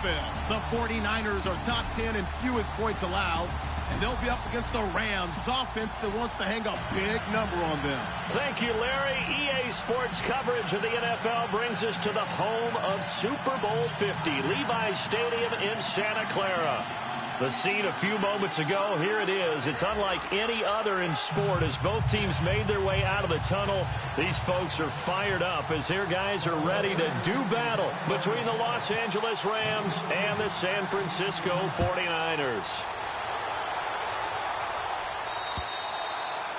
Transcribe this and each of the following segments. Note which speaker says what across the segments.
Speaker 1: NFL. The 49ers are top 10 in fewest points allowed, and they'll be up against the Rams' offense that wants to hang a big number on them.
Speaker 2: Thank you, Larry. EA Sports coverage of the NFL brings us to the home of Super Bowl 50, Levi's Stadium in Santa Clara. The scene a few moments ago, here it is. It's unlike any other in sport as both teams made their way out of the tunnel. These folks are fired up as their guys are ready to do battle between the Los Angeles Rams and the San Francisco 49ers.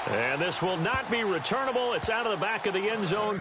Speaker 2: And this will not be returnable. It's out of the back of the end zone.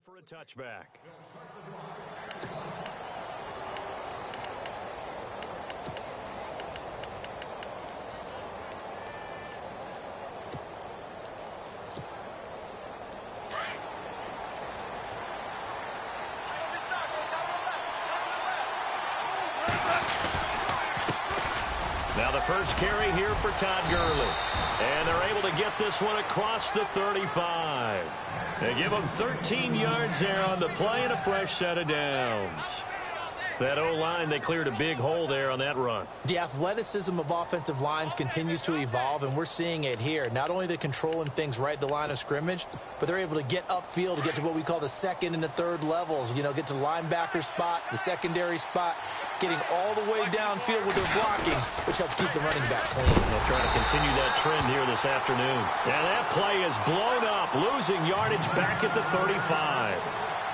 Speaker 2: For a touchback. Now the first carry here for Todd Gurley. And they're able to get this one across the 35. They give him 13 yards there on the play and a fresh set of downs. That O-line, they cleared a big hole there on that run.
Speaker 3: The athleticism of offensive lines continues to evolve, and we're seeing it here. Not only they're controlling things right at the line of scrimmage, but they're able to get upfield to get to what we call the second and the third levels. You know, get to the linebacker spot, the secondary spot, getting all the way downfield with their blocking, which helps keep the running back clean.
Speaker 2: They'll try to continue that trend here this afternoon. And that play is blown up, losing yardage back at the 35.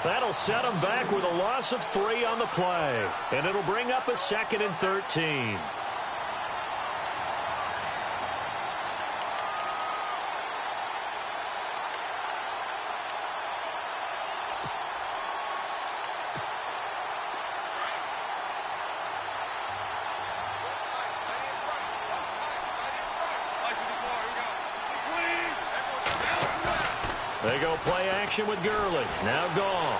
Speaker 2: That'll set them back with a loss of 3 on the play. And it'll bring up a 2nd and 13. They go play action with Gurley. Now Goff.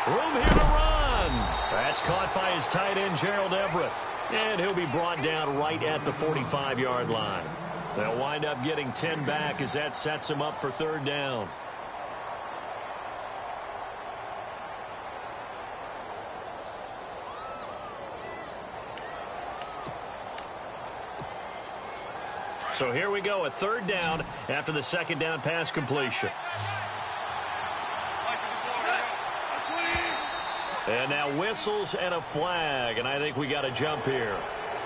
Speaker 2: Room here to run. That's caught by his tight end, Gerald Everett. And he'll be brought down right at the 45-yard line. They'll wind up getting 10 back as that sets them up for 3rd down. So here we go, a 3rd down after the 2nd down pass completion. And now whistles and a flag, and I think we got a jump here.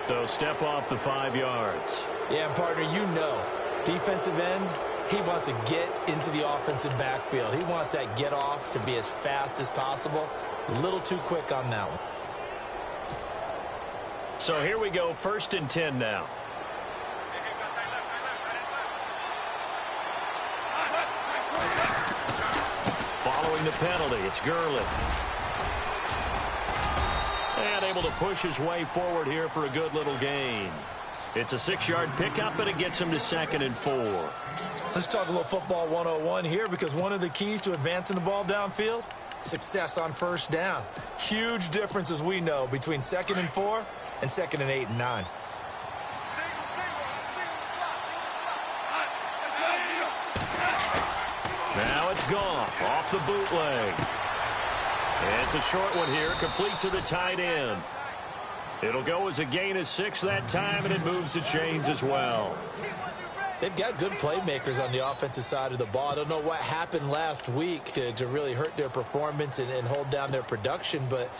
Speaker 2: So step off the 5 yards.
Speaker 3: Yeah, partner, you know, defensive end, he wants to get into the offensive backfield. He wants that get off to be as fast as possible. A little too quick on that one.
Speaker 2: So here we go, 1st and 10 now. Following the penalty, it's Gurley. And able to push his way forward here for a good little gain. It's a 6-yard pickup, and it gets him to 2nd and 4.
Speaker 3: Let's talk a little football 101 here, because one of the keys to advancing the ball downfield, success on 1st down. Huge difference, as we know, between 2nd and 4 and 2nd and 8 and 9.
Speaker 2: Now it's Goff off the bootleg. And it's a short one here, complete to the tight end. It'll go as a gain of 6 that time, and it moves the chains as well.
Speaker 3: They've got good playmakers on the offensive side of the ball. I don't know what happened last week to really hurt their performance and hold down their production, but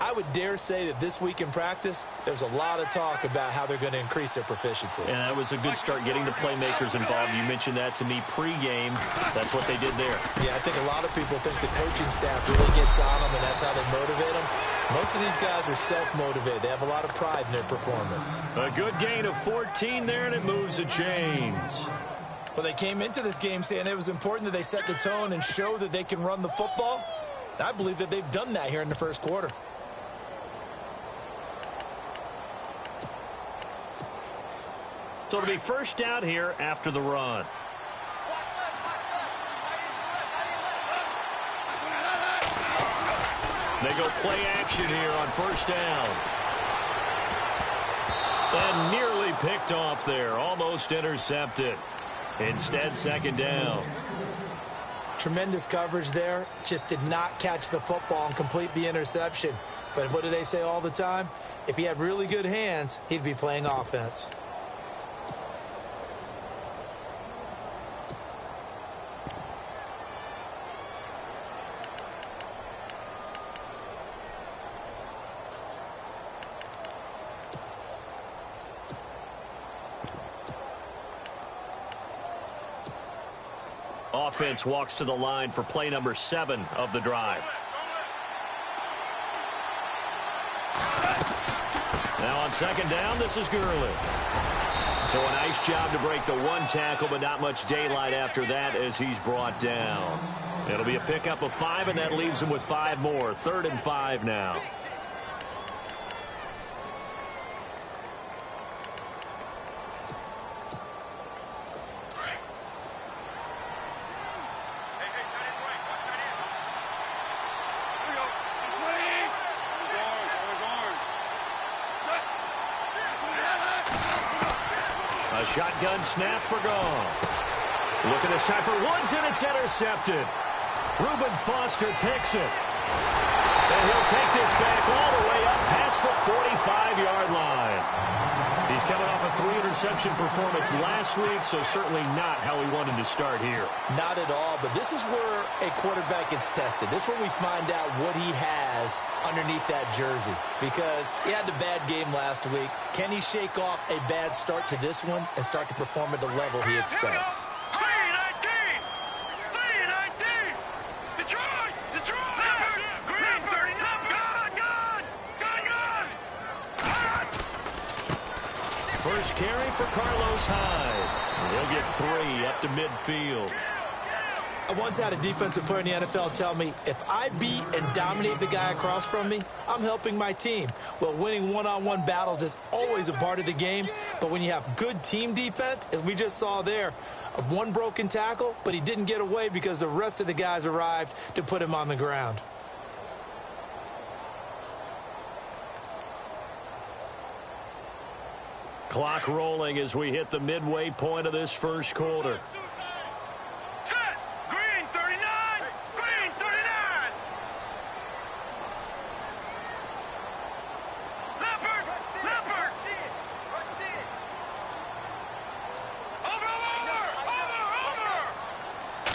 Speaker 3: I would dare say that this week in practice, there's a lot of talk about how they're going to increase their proficiency.
Speaker 2: And that was a good start getting the playmakers involved. You mentioned that to me pregame. That's what they did there.
Speaker 3: Yeah, I think a lot of people think the coaching staff really gets on them, and that's how they motivate them. Most of these guys are self-motivated. They have a lot of pride in their performance.
Speaker 2: A good gain of 14 there, and it moves the chains.
Speaker 3: Well, they came into this game saying it was important that they set the tone and show that they can run the football. And I believe that they've done that here in the first quarter.
Speaker 2: So it'll be first down here after the run. They go play action here on first down. And nearly picked off there. Almost intercepted. Instead, second down.
Speaker 3: Tremendous coverage there. Just did not catch the football and complete the interception. But what do they say all the time? If he had really good hands, he'd be playing offense.
Speaker 2: Offense walks to the line for play number 7 of the drive. Now on second down, this is Gurley. So a nice job to break the 1 tackle, but not much daylight after that as he's brought down. It'll be a pickup of 5, and that leaves him with 5 more. 3rd and 5 now. A shotgun snap for Goff. Looking this time for Woods, and it's intercepted. Reuben Foster picks it. And he'll take this back all the way up past the 45-yard line. He's coming off a 3-interception performance last week, so certainly not how he wanted to start here.
Speaker 3: Not at all, but this is where a quarterback gets tested. This is where we find out what he has underneath that jersey, because he had a bad game last week. Can he shake off a bad start to this one and start to perform at the level he expects?
Speaker 2: First carry for Carlos Hyde. He'll get 3 up to midfield.
Speaker 3: I once had a defensive player in the NFL tell me, if I beat and dominate the guy across from me, I'm helping my team. Well, winning one-on-one battles is always a part of the game, but when you have good team defense, as we just saw there, 1 broken tackle, but he didn't get away because the rest of the guys arrived to put him on the ground.
Speaker 2: Clock rolling as we hit the midway point of this first quarter.
Speaker 4: Set! Green 39! Green 39! Leopard! Leopard! Over!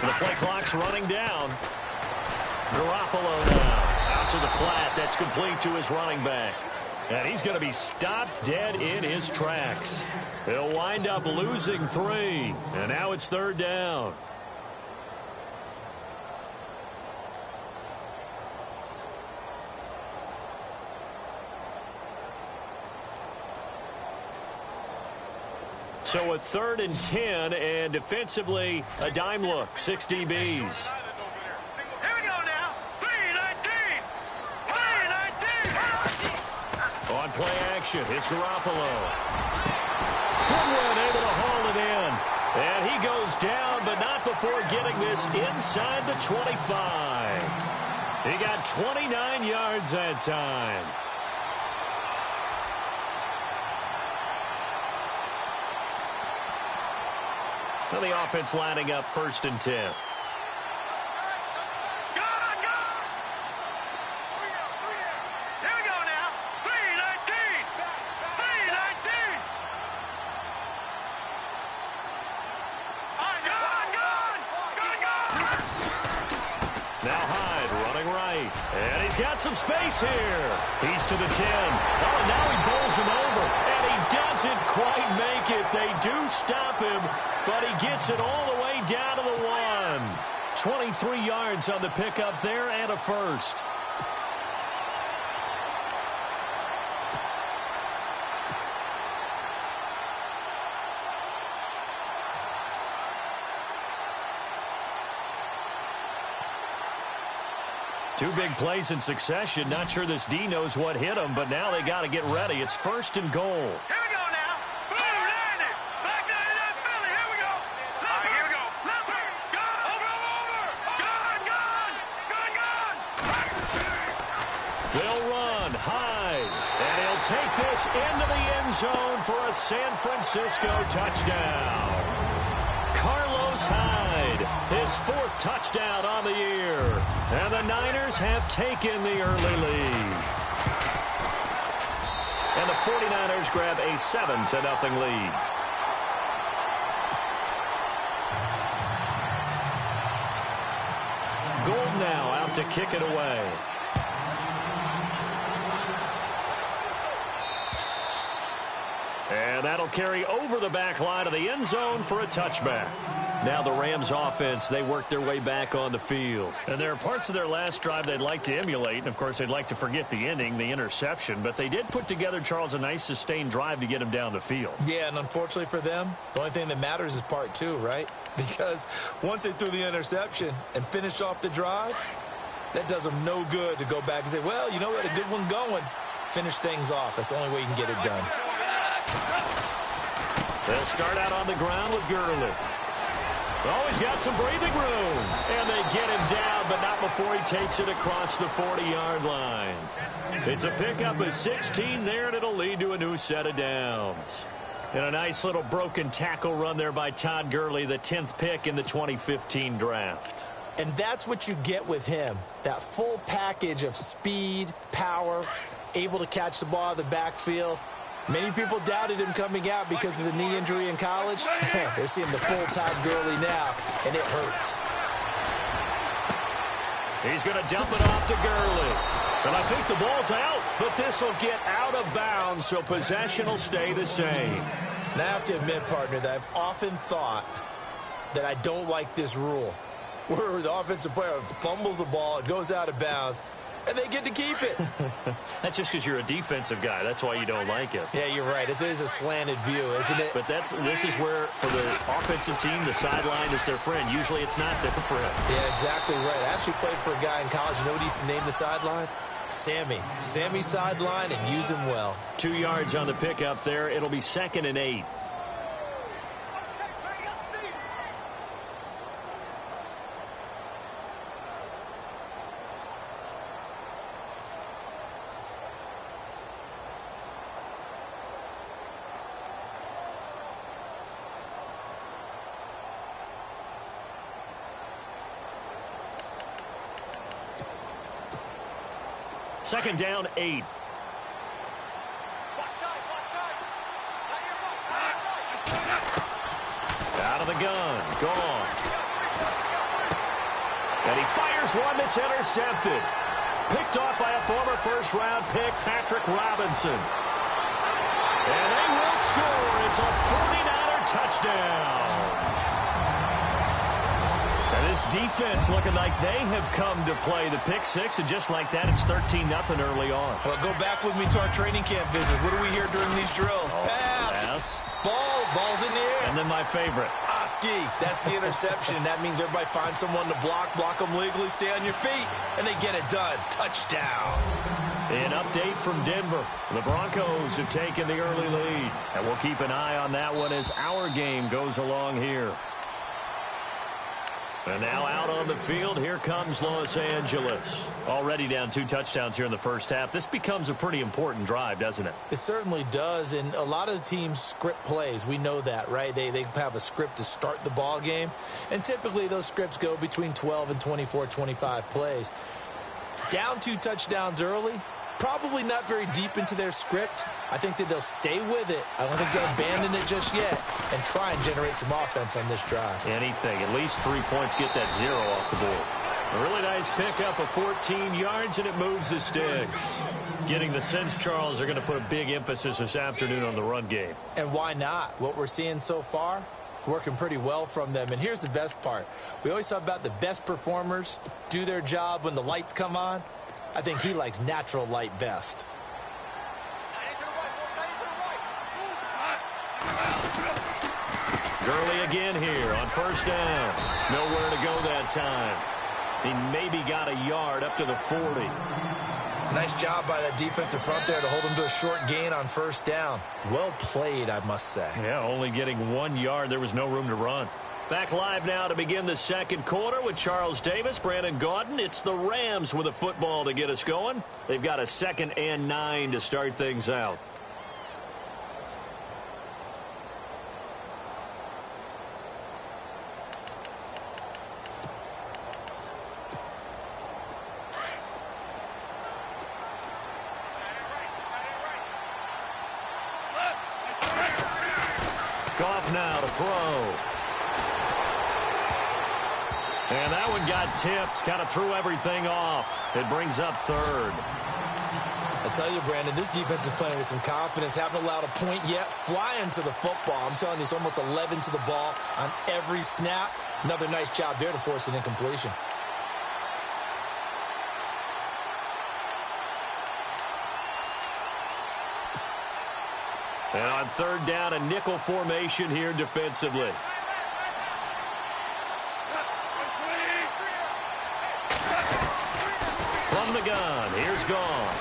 Speaker 2: The play clock's running down. Garoppolo now. Out to the flat. That's complete to his running back. And he's going to be stopped dead in his tracks. He'll wind up losing 3. And now it's 3rd down. So a 3rd and 10, and defensively, a dime look. 6 DBs. Play action. It's Garoppolo. Goodwin able to haul it in. And he goes down, but not before getting this inside the 25. He got 29 yards that time. Now the offense lining up 1st and 10. Now Hyde running right. And he's got some space here. He's to the 10. Oh, and now he bowls him over. And he doesn't quite make it. They do stop him, but he gets it all the way down to the 1. 23 yards on the pickup there and a first. Two big plays in succession. Not sure this D knows what hit him, but now they got to get ready. It's 1st and goal.
Speaker 4: Here we go now. Boom, landed. Back down to that Philly. Here we go. All right, here we go. Leopard. Gun. Over. Gun.
Speaker 2: They'll run. Hyde. And he'll take this into the end zone for a San Francisco touchdown. Carlos Hyde, his 4th touchdown on the year. And the Niners have taken the early lead. And the 49ers grab a 7-0 lead. Gould now out to kick it away. And that'll carry over the back line of the end zone for a touchback. Now the Rams offense, they work their way back on the field. And there are parts of their last drive they'd like to emulate. And, of course, they'd like to forget the ending, the interception. But they did put together, Charles, a nice sustained drive to get him down the field.
Speaker 3: Yeah, and unfortunately for them, the only thing that matters is part 2, right? Because once they threw the interception and finished off the drive, that does them no good to go back and say, well, you know, we had a good one going. Finish things off. That's the only way you can get it done.
Speaker 2: They'll start out on the ground with Gurley. Always got some breathing room. And they get him down, but not before he takes it across the 40-yard line. It's a pickup of 16 there, and it'll lead to a new set of downs. And a nice little broken tackle run there by Todd Gurley, the 10th pick in the 2015 draft.
Speaker 3: And that's what you get with him. That full package of speed, power, able to catch the ball out of the backfield. Many people doubted him coming out because of the knee injury in college. They're seeing the full Todd Gurley now, and it hurts.
Speaker 2: He's going to dump it off to Gurley. And I think the ball's out, but this will get out of bounds, so possession will stay the same.
Speaker 3: And I have to admit, partner, that I've often thought that I don't like this rule, where the offensive player fumbles the ball, it goes out of bounds, and they get to keep it.
Speaker 2: That's just because you're a defensive guy. That's why you don't like it.
Speaker 3: Yeah, you're right. It is a slanted view, isn't it?
Speaker 2: But this is where, for the offensive team, the sideline is their friend. Usually it's not there for him.
Speaker 3: Yeah, exactly right. I actually played for a guy in college. You know what he used to name the sideline? Sammy. Sammy sideline, and use him well.
Speaker 2: 2 yards on the pickup there. It'll be 2nd and 8. Second down, 8. Out of the gun. Gone. And he fires one that's intercepted. Picked off by a former first-round pick, Patrick Robinson. And they will score. It's a 49er touchdown. And this defense looking like they have come to play the pick six, and just like that, it's 13-0 early on.
Speaker 3: Well, go back with me to our training camp visit. What do we hear during these drills?
Speaker 2: Pass.
Speaker 3: Ball's in the air.
Speaker 2: And then my favorite.
Speaker 3: Oski, that's the interception. That means everybody finds someone to block them legally, stay on your feet, and they get it done. Touchdown.
Speaker 2: An update from Denver. The Broncos have taken the early lead, and we'll keep an eye on that one as our game goes along here. And now out on the field, here comes Los Angeles. Already down 2 touchdowns here in the first half. This becomes a pretty important drive, doesn't it?
Speaker 3: It certainly does, and a lot of the teams script plays. We know that, right? They have a script to start the ball game, and typically those scripts go between 12 and 24, 25 plays. Down 2 touchdowns early, probably not very deep into their script. I think that they'll stay with it. I don't think they'll abandon it just yet and try and generate some offense on this drive.
Speaker 2: Anything. At least 3 points, get that 0 off the board. A really nice pickup of 14 yards, and it moves the sticks. Getting the sense, Charles, they're going to put a big emphasis this afternoon on the run game.
Speaker 3: And why not? What we're seeing so far, it's working pretty well from them. And here's the best part. We always talk about the best performers do their job when the lights come on. I think he likes natural light best.
Speaker 2: Gurley again here on first down. Nowhere to go that time. He maybe got a yard up to the 40.
Speaker 3: Nice job by that defensive front there to hold him to a short gain on first down. Well played, I must say.
Speaker 2: Yeah, only getting 1 yard. There was no room to run. Back live now to begin the second quarter with Charles Davis, Brandon Gaudin. It's the Rams with a football to get us going. They've got a 2nd and 9 to start things out. Goff now to throw. And that one got tipped, kind of threw everything off. It brings up 3rd.
Speaker 3: I tell you, Brandon, this defense is playing with some confidence. Haven't allowed a point yet. Flying to the football. I'm telling you, it's almost 11 to the ball on every snap. Another nice job there to force an incompletion.
Speaker 2: And on 3rd down, a nickel formation here defensively. From the gun, here's Goff.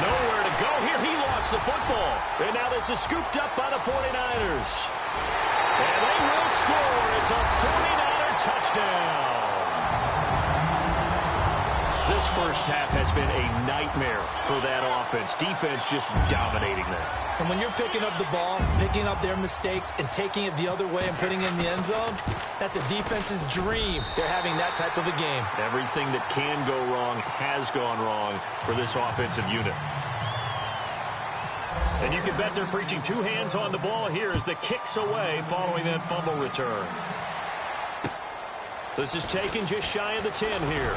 Speaker 2: Nowhere to go here. He lost the football. And now this is scooped up by the 49ers. And they will score. It's a 49er touchdown. This first half has been a nightmare for that offense. Defense just dominating them.
Speaker 3: And when you're picking up the ball, picking up their mistakes, and taking it the other way and putting it in the end zone, that's a defense's dream. They're having that type of a game.
Speaker 2: Everything that can go wrong has gone wrong for this offensive unit. And you can bet they're preaching 2 hands on the ball here as the kick's away following that fumble return. This is taken just shy of the 10 here.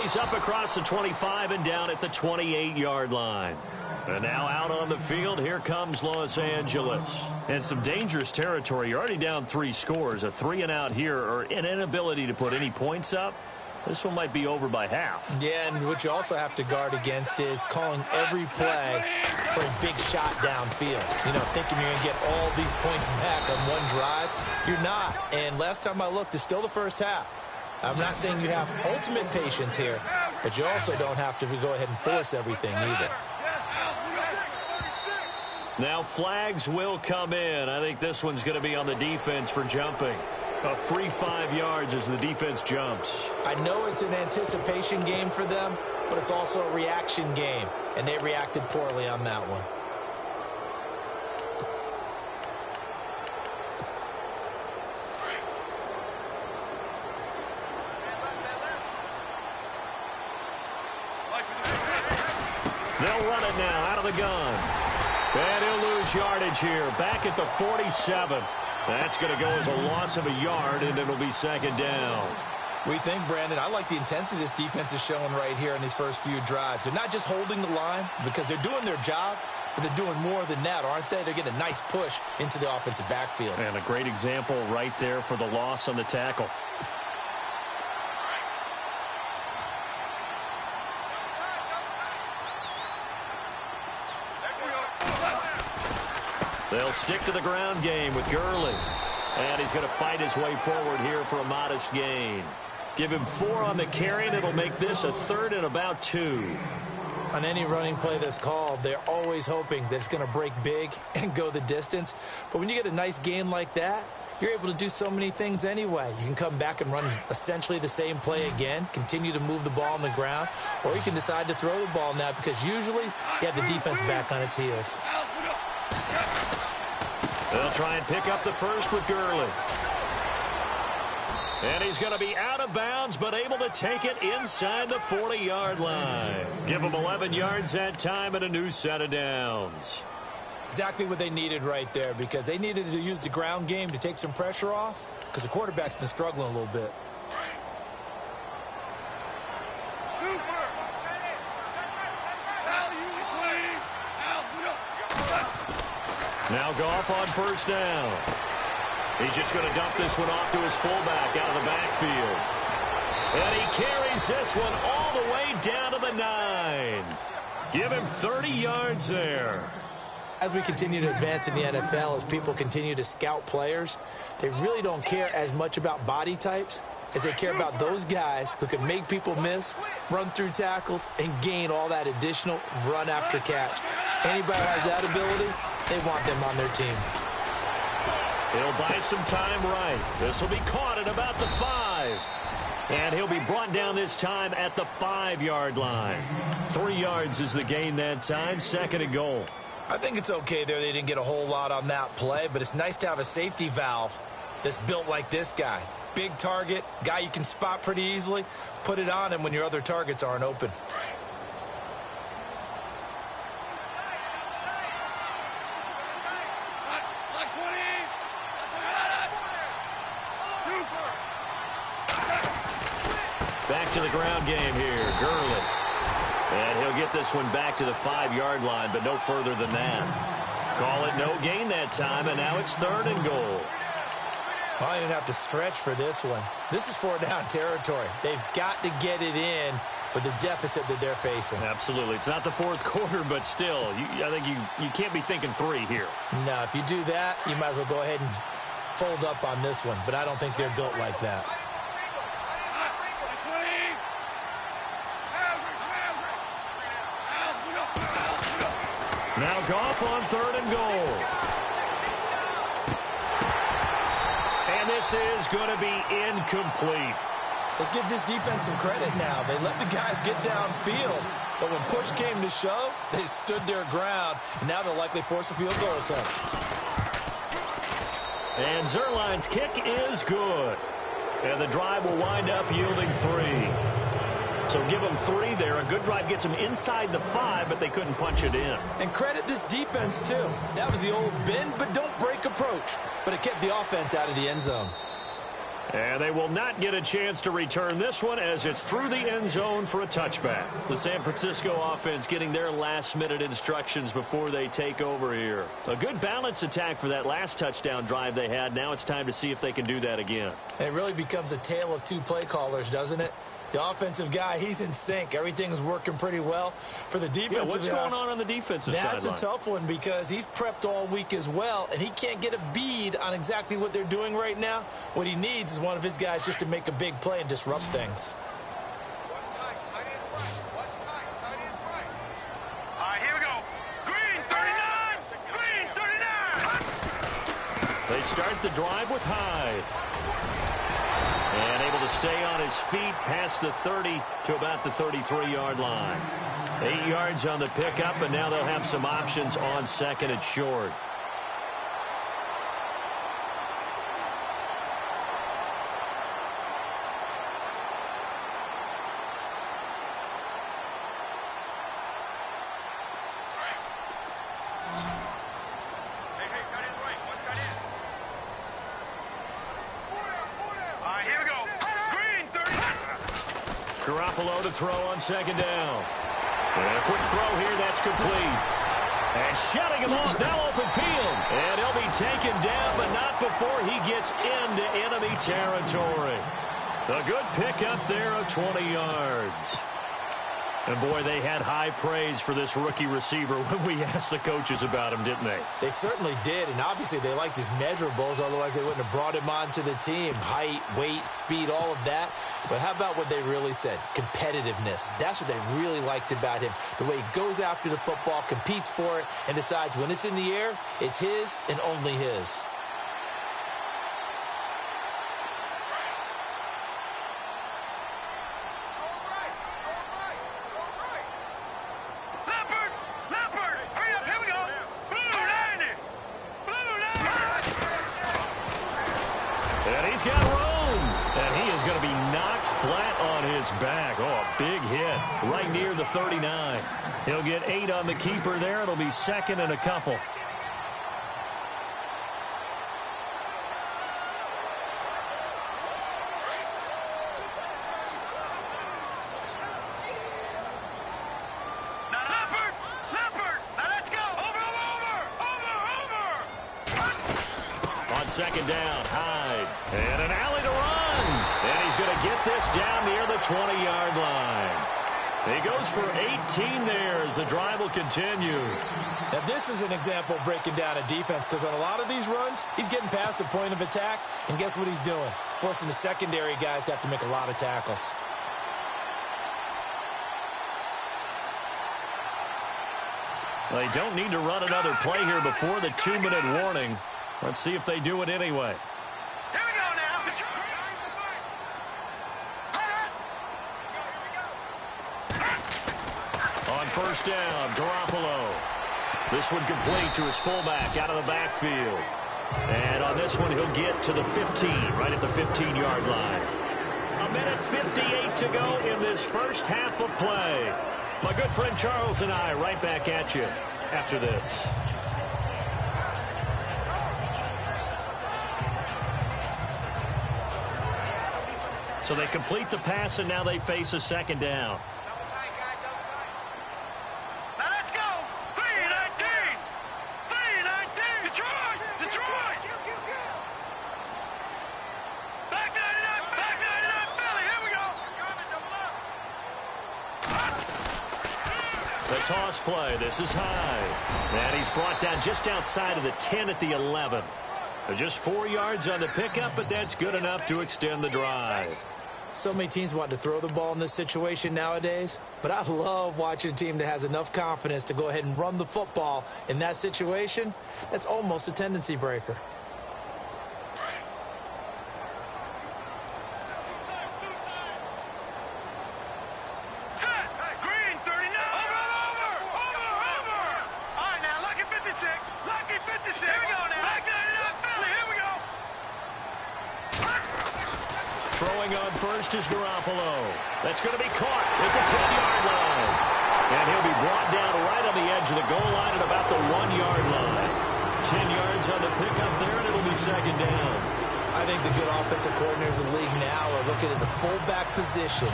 Speaker 2: He's up across the 25 and down at the 28-yard line. And now out on the field, here comes Los Angeles. And some dangerous territory. You're already down 3 scores. A 3-and-out here, or an inability to put any points up. This one might be over by half.
Speaker 3: Yeah, and what you also have to guard against is calling every play for a big shot downfield. You know, thinking you're going to get all these points back on one drive. You're not. And last time I looked, it's still the first half. I'm not saying you have ultimate patience here, but you also don't have to go ahead and force everything either.
Speaker 2: Now flags will come in. I think this one's going to be on the defense for jumping. A free 5 yards as the defense jumps.
Speaker 3: I know it's an anticipation game for them, but it's also a reaction game, and they reacted poorly on that one.
Speaker 2: They'll run it now out of the gun. And he'll lose yardage here. Back at the 47. That's going to go as a loss of a yard, and it'll be 2nd down.
Speaker 3: We think, Brandon, I like the intensity this defense is showing right here in these first few drives. They're not just holding the line because they're doing their job, but they're doing more than that, aren't they? They're getting a nice push into the offensive backfield.
Speaker 2: And a great example right there for the loss on the tackle. They'll stick to the ground game with Gurley. And he's going to fight his way forward here for a modest gain. Give him 4 on the carry, and it'll make this a 3rd and about 2.
Speaker 3: On any running play that's called, they're always hoping that it's going to break big and go the distance. But when you get a nice gain like that, you're able to do so many things anyway. You can come back and run essentially the same play again, continue to move the ball on the ground, or you can decide to throw the ball now because usually you have the defense back on its heels.
Speaker 2: They'll try and pick up the first with Gurley. And he's going to be out of bounds, but able to take it inside the 40-yard line. Give him 11 yards that time and a new set of downs.
Speaker 3: Exactly what they needed right there because they needed to use the ground game to take some pressure off because the quarterback's been struggling a little bit.
Speaker 2: Now Goff on first down. He's just going to dump this one off to his fullback out of the backfield. And he carries this one all the way down to the 9. Give him 30 yards there.
Speaker 3: As we continue to advance in the NFL, as people continue to scout players, they really don't care as much about body types as they care about those guys who can make people miss, run through tackles, and gain all that additional run after catch. Anybody who has that ability, they want them on their team.
Speaker 2: He'll buy some time right. This will be caught at about the 5. And he'll be brought down this time at the 5-yard line. 3 yards is the gain that time, 2nd and goal.
Speaker 3: I think it's okay there. They didn't get a whole lot on that play, but it's nice to have a safety valve that's built like this guy. Big target, guy you can spot pretty easily. Put it on him when your other targets aren't open.
Speaker 2: Back to the ground game here, Gurley. And he'll get this one back to the 5-yard line, but no further than that. Call it no gain that time, and now it's 3rd and goal.
Speaker 3: Well, I didn't have to stretch for this one. This is 4-down territory. They've got to get it in with the deficit that they're facing.
Speaker 2: Absolutely. It's not the 4th quarter, but still, I think you can't be thinking 3 here.
Speaker 3: No, if you do that, you might as well go ahead and fold up on this one, but I don't think they're built like that.
Speaker 2: Now Goff on 3rd and goal. And this is going to be incomplete.
Speaker 3: Let's give this defense some credit now. They let the guys get downfield, but when push came to shove, they stood their ground, and now they'll likely force a field goal attempt.
Speaker 2: And Zerline's kick is good. And the drive will wind up yielding 3. So give them 3 there. A good drive gets them inside the 5, but they couldn't punch it in.
Speaker 3: And credit this defense, too. That was the old bend but don't break approach, but it kept the offense out of the end zone.
Speaker 2: And they will not get a chance to return this one as it's through the end zone for a touchback. The San Francisco offense getting their last-minute instructions before they take over here. A good balance attack for that last touchdown drive they had. Now it's time to see if they can do that again.
Speaker 3: And it really becomes a tale of 2 play callers, doesn't it? The offensive guy, he's in sync. Everything's working pretty well. For the defensive guy,
Speaker 2: what's going on the defensive side?
Speaker 3: That's a tough one because he's prepped all week as well, and he can't get a bead on exactly what they're doing right now. What he needs is one of his guys just to make a big play and disrupt things.
Speaker 4: Here we go. Green 39. Green 39.
Speaker 2: They start the drive with Hyde. And able to stay on his feet past the 30 to about the 33-yard line. 8 yards on the pickup, and now they'll have some options on 2nd and short.
Speaker 4: Here we go. Green 39.
Speaker 2: Garoppolo to throw on 2nd down. And a quick throw here, that's complete. And shutting him off, now open field. And he'll be taken down, but not before he gets into enemy territory. A good pickup there of 20 yards. And, boy, they had high praise for this rookie receiver when we asked the coaches about him, didn't they?
Speaker 3: They certainly did, and obviously they liked his measurables, otherwise they wouldn't have brought him onto the team. Height, weight, speed, all of that. But how about what they really said? Competitiveness. That's what they really liked about him. The way he goes after the football, competes for it, and decides when it's in the air, it's his and only his.
Speaker 2: Back. Oh, a big hit right near the 39. He'll get 8 on the keeper there. It'll be 2nd and a couple.
Speaker 4: Leopard! Now let's go! Over!
Speaker 2: second down. Hyde. And an alley to run. And he's going to get this down near the 20-yard line. He goes for 18 there as the drive will continue.
Speaker 3: Now, this is an example of breaking down a defense because on a lot of these runs, he's getting past the point of attack, and guess what he's doing? Forcing the secondary guys to have to make a lot of tackles.
Speaker 2: They don't need to run another play here before the 2-minute warning. Let's see if they do it anyway.
Speaker 4: Here we go now.
Speaker 2: On first down, Garoppolo. This one complete to his fullback out of the backfield. And on this one, he'll get to the 15, right at the 15-yard line. 1:58 to go in this first half of play. My good friend Charles and I right back at you after this. So they complete the pass, and now they face a second down.
Speaker 4: Now let's go. 3-19. 3-19. Detroit. Detroit. Back 99. Back 99. Philly. Here we go.
Speaker 2: The toss play. This is high. And he's brought down just outside of the 10 at the 11. Just 4 yards on the pickup, but that's good enough to extend the drive.
Speaker 3: So many teams want to throw the ball in this situation nowadays, but I love watching a team that has enough confidence to go ahead and run the football in that situation. That's almost a tendency breaker.
Speaker 4: Set. Green 39. Over. All right, now lucky 56. Lucky 56. Here we go now. Back 99. Philly. Here we go.
Speaker 2: Throwing on first is Garoppolo. That's going to be caught at the 10-yard line. And he'll be brought down right on the edge of the goal line at about the 1-yard line. 10 yards on the pickup there, and it'll be second down.
Speaker 3: I think the good offensive coordinators in the league now are looking at the fullback position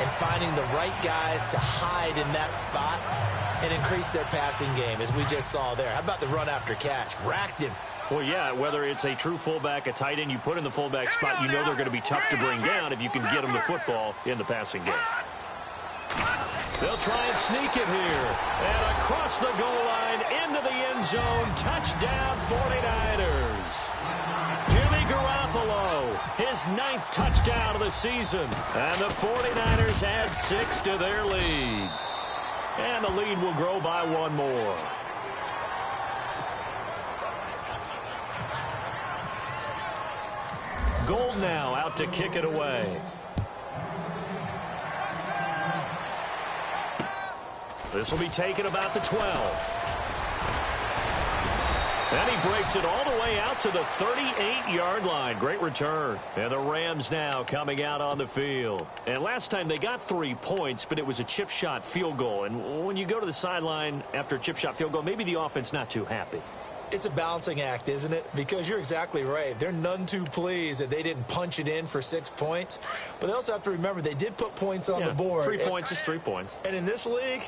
Speaker 3: and finding the right guys to hide in that spot and increase their passing game, as we just saw there. How about the run after catch? Racked him.
Speaker 2: Well, yeah, whether it's a true fullback, a tight end you put in the fullback spot, you know they're going to be tough to bring down if you can get them the football in the passing game. They'll try and sneak it here. And across the goal line, into the end zone, touchdown 49ers. Jimmy Garoppolo, his 9th touchdown of the season. And the 49ers add 6 to their lead. And the lead will grow by 1 more. Gold now out to kick it away. This will be taken about the 12. And he breaks it all the way out to the 38-yard line. Great return. And the Rams now coming out on the field. And last time they got 3 points, but it was a chip shot field goal. And when you go to the sideline after a chip shot field goal, maybe the offense not too happy.
Speaker 3: It's a balancing act, isn't it? Because you're exactly right. They're none too pleased that they didn't punch it in for 6 points. But they also have to remember they did put points on the board.
Speaker 2: 3 points is 3 points.
Speaker 3: And in this league,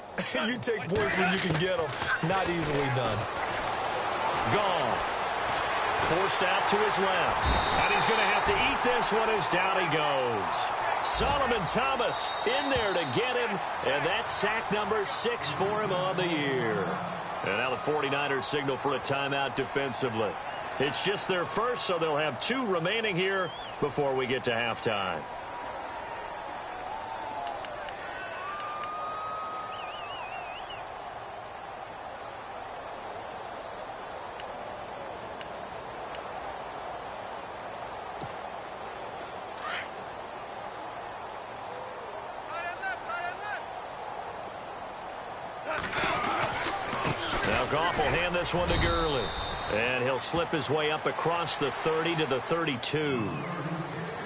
Speaker 3: you take points when you can get them. Not easily done.
Speaker 2: Goff. Forced out to his left. And he's going to have to eat this one as down he goes. Solomon Thomas in there to get him. And that's sack number 6 for him on the year. And now the 49ers signal for a timeout defensively. It's just their first, so they'll have 2 remaining here before we get to halftime. Goff will hand this one to Gurley. And he'll slip his way up across the 30 to the 32.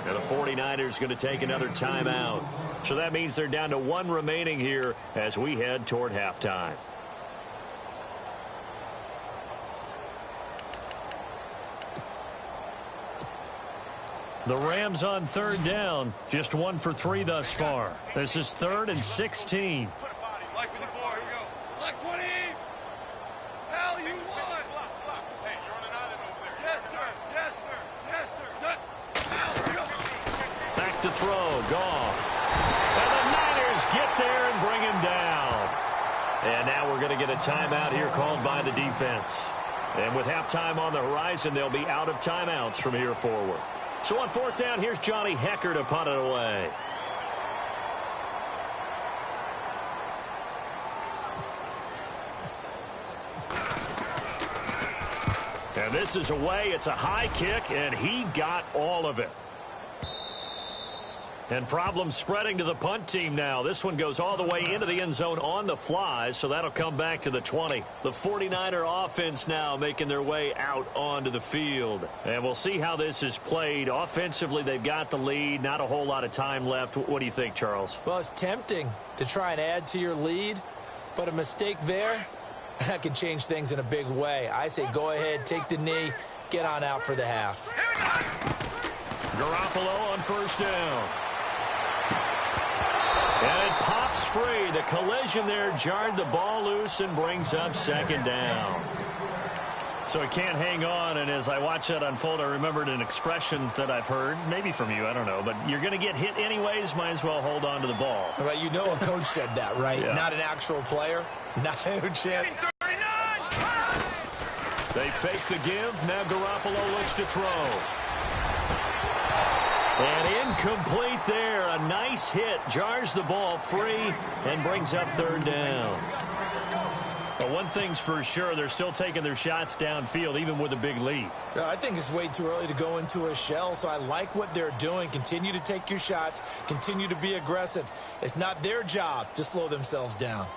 Speaker 2: And the 49ers going to take another timeout. So that means they're down to 1 remaining here as we head toward halftime. The Rams on 3rd down. Just 1 for 3 thus far. This is 3rd and 16.
Speaker 4: Like with the 4. Here we go. Like 20. Hell, you won. Hey, you're on an island over there. Yes, sir. Yes.
Speaker 2: to throw. Goff. And the Niners get there and bring him down. And now we're going to get a timeout here called by the defense. And with halftime on the horizon, they'll be out of timeouts from here forward. So on fourth down, here's Johnny Hecker to punt it away. And this is away. It's a high kick, and he got all of it. And problems spreading to the punt team now. This one goes all the way into the end zone on the fly, so that'll come back to the 20. The 49er offense now making their way out onto the field. And we'll see how this is played. Offensively, they've got the lead. Not a whole lot of time left. What do you think, Charles?
Speaker 3: Well, it's tempting to try and add to your lead, but a mistake there, that can change things in a big way. I say go ahead, take the knee, get on out for the half.
Speaker 2: Garoppolo on first down. And it pops free. The collision there jarred the ball loose and brings up second down. So it can't hang on, and as I watch that unfold, I remembered an expression that I've heard, maybe from you, I don't know, but you're going to get hit anyways, might as well hold on to the ball.
Speaker 3: Well, you know a coach said that, right?
Speaker 2: Yeah.
Speaker 3: Not an actual player. No chance.
Speaker 2: They fake the give. Now Garoppolo looks to throw. And incomplete there. A nice hit. Jars the ball free and brings up third down. But one thing's for sure, they're still taking their shots downfield, even with a big lead.
Speaker 3: I think it's way too early to go into a shell, so I like what they're doing. Continue to take your shots. Continue to be aggressive. It's not their job to slow themselves down.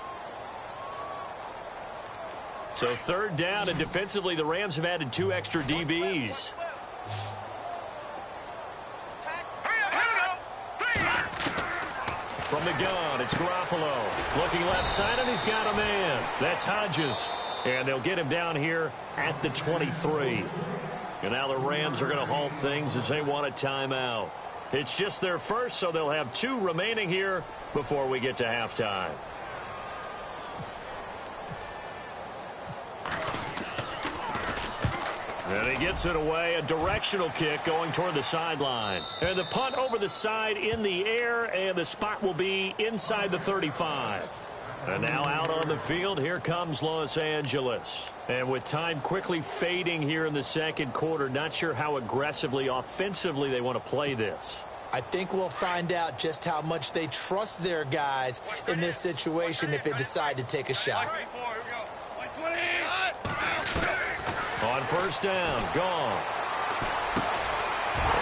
Speaker 2: So third down, and defensively, the Rams have added 2 extra DBs. From the gun, it's Garoppolo. Looking left side, and he's got a man. That's Hodges. And they'll get him down here at the 23. And now the Rams are going to halt things as they want a timeout. It's just their first, so they'll have 2 remaining here before we get to halftime. And he gets it away, a directional kick going toward the sideline. And the punt over the side in the air, and the spot will be inside the 35. And now out on the field, here comes Los Angeles. And with time quickly fading here in the second quarter, not sure how aggressively, offensively they want to play this.
Speaker 3: I think we'll find out just how much they trust their guys in this situation if they decide to take a shot.
Speaker 2: On first down, Goff.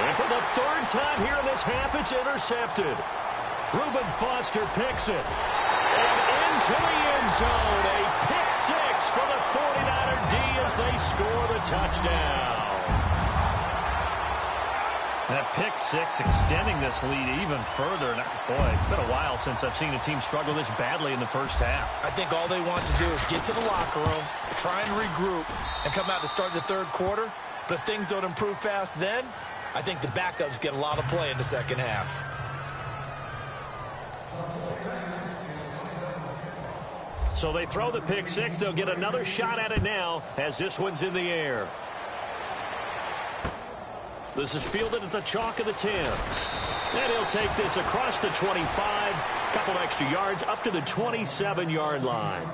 Speaker 2: And for the third time here in this half, it's intercepted. Reuben Foster picks it. And into the end zone, a pick 6 for the 49er D as they score the touchdown. That pick 6 extending this lead even further. And boy, it's been a while since I've seen a team struggle this badly in the first half.
Speaker 3: I think all they want to do is get to the locker room, try and regroup, and come out to start the third quarter. But if things don't improve fast then, I think the backups get a lot of play in the second half.
Speaker 2: So they throw the pick 6. They'll get another shot at it now as this one's in the air. This is fielded at the chalk of the 10. And he'll take this across the 25. Couple extra yards up to the 27-yard line.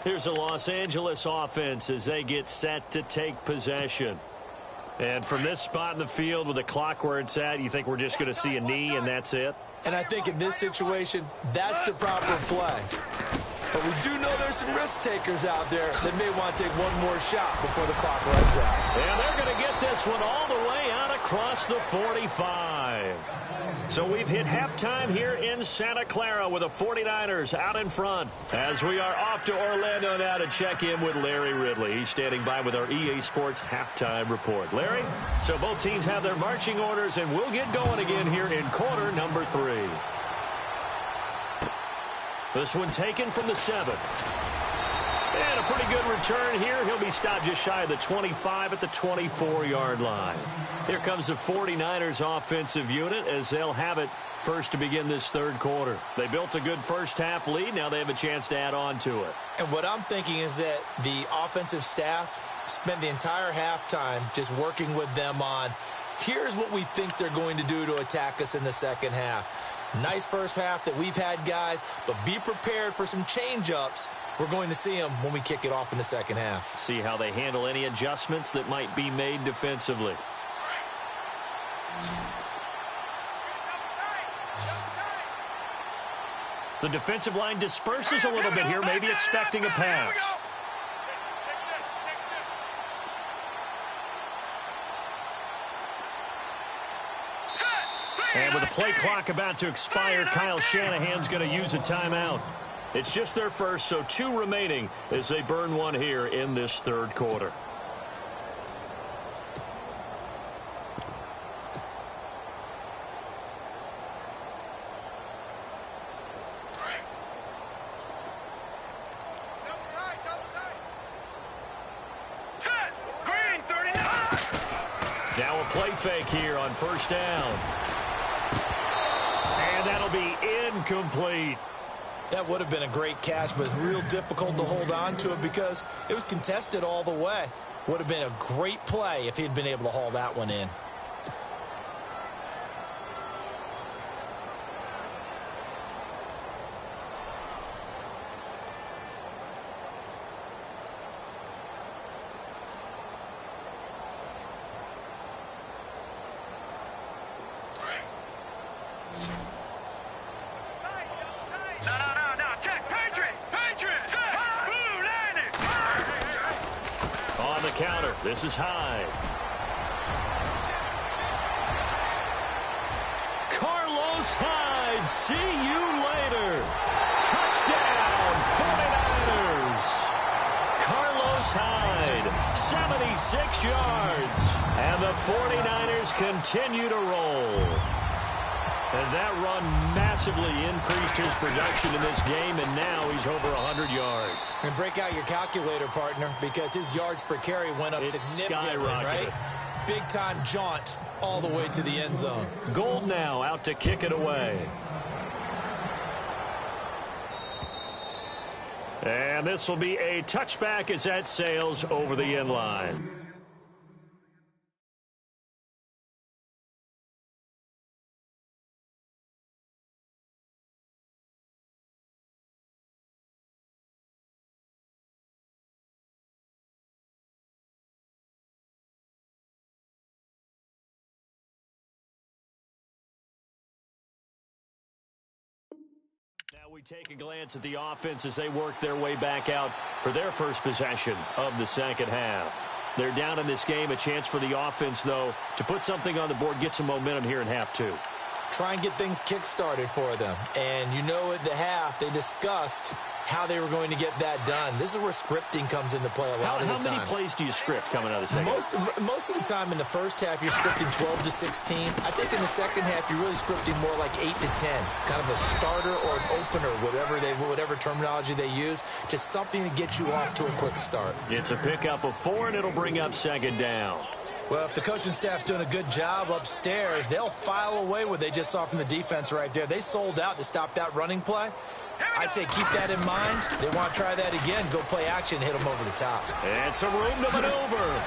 Speaker 2: Here's the Los Angeles offense as they get set to take possession. And from this spot in the field with the clock where it's at, you think we're just going to see a knee and that's it?
Speaker 3: And I think in this situation, that's the proper play. But we do know there's some risk takers out there that may want to take one more shot before the clock runs out.
Speaker 2: And they're going to get this one all the way out across the 45. So we've hit halftime here in Santa Clara with the 49ers out in front as we are off to Orlando now to check in with Larry Ridley. He's standing by with our EA Sports halftime report. Larry, so both teams have their marching orders, and we'll get going again here in quarter number 3. This one taken from the 7. And a pretty good return here. He'll be stopped just shy of the 25 at the 24-yard line. Here comes the 49ers offensive unit as they'll have it first to begin this third quarter. They built a good first half lead. Now they have a chance to add on to it.
Speaker 3: And what I'm thinking is that the offensive staff spent the entire halftime just working with them on Here's what we think they're going to do to attack us in the second half. Nice first half that we've had, guys, but be prepared for some change-ups. We're going to see them when we kick it off in the second half.
Speaker 2: See how they handle any adjustments that might be made defensively. The defensive line disperses a little bit here, maybe expecting a pass. And with the play clock about to expire, Kyle Shanahan's going to use a timeout. It's just their first, so 2 remaining as they burn one here in this third quarter. Now a play fake here on first down. And that'll be incomplete.
Speaker 3: That would have been a great catch, but it's real difficult to hold on to it because it was contested all the way. Would have been a great play if he'd been able to haul that one in.
Speaker 2: Counter. This is Hyde. Carlos Hyde. See you later. Touchdown, 49ers. Carlos Hyde, 76 yards. And the 49ers continue to roll. And that run massively increased his production in this game, and now he's over 100 yards.
Speaker 3: And break out your calculator, partner, because his yards per carry went up significantly, right? Big-time jaunt all the way to the end zone.
Speaker 2: Gold now out to kick it away. And this will be a touchback as that sails over the end line. Now we take a glance at the offense as they work their way back out for their first possession of the second half. They're down in this game. A chance for the offense, though, to put something on the board, get some momentum here in half 2.
Speaker 3: Try and get things kick-started for them. And you know at the half, they discussed how they were going to get that done. This is where scripting comes into play a lot of the time.
Speaker 2: How many plays do you script coming out of the second half?
Speaker 3: Most of the time in the first half, you're scripting 12 to 16. I think in the second half, you're really scripting more like 8 to 10. Kind of a starter or an opener, whatever terminology they use, just something to get you off to a quick start.
Speaker 2: It's a pickup of 4, and it'll bring up second down.
Speaker 3: Well, if the coaching staff's doing a good job upstairs, they'll file away what they just saw from the defense right there. They sold out to stop that running play. I'd say keep that in mind. They want to try that again. Go play action, hit them over the top.
Speaker 2: And some room to maneuver.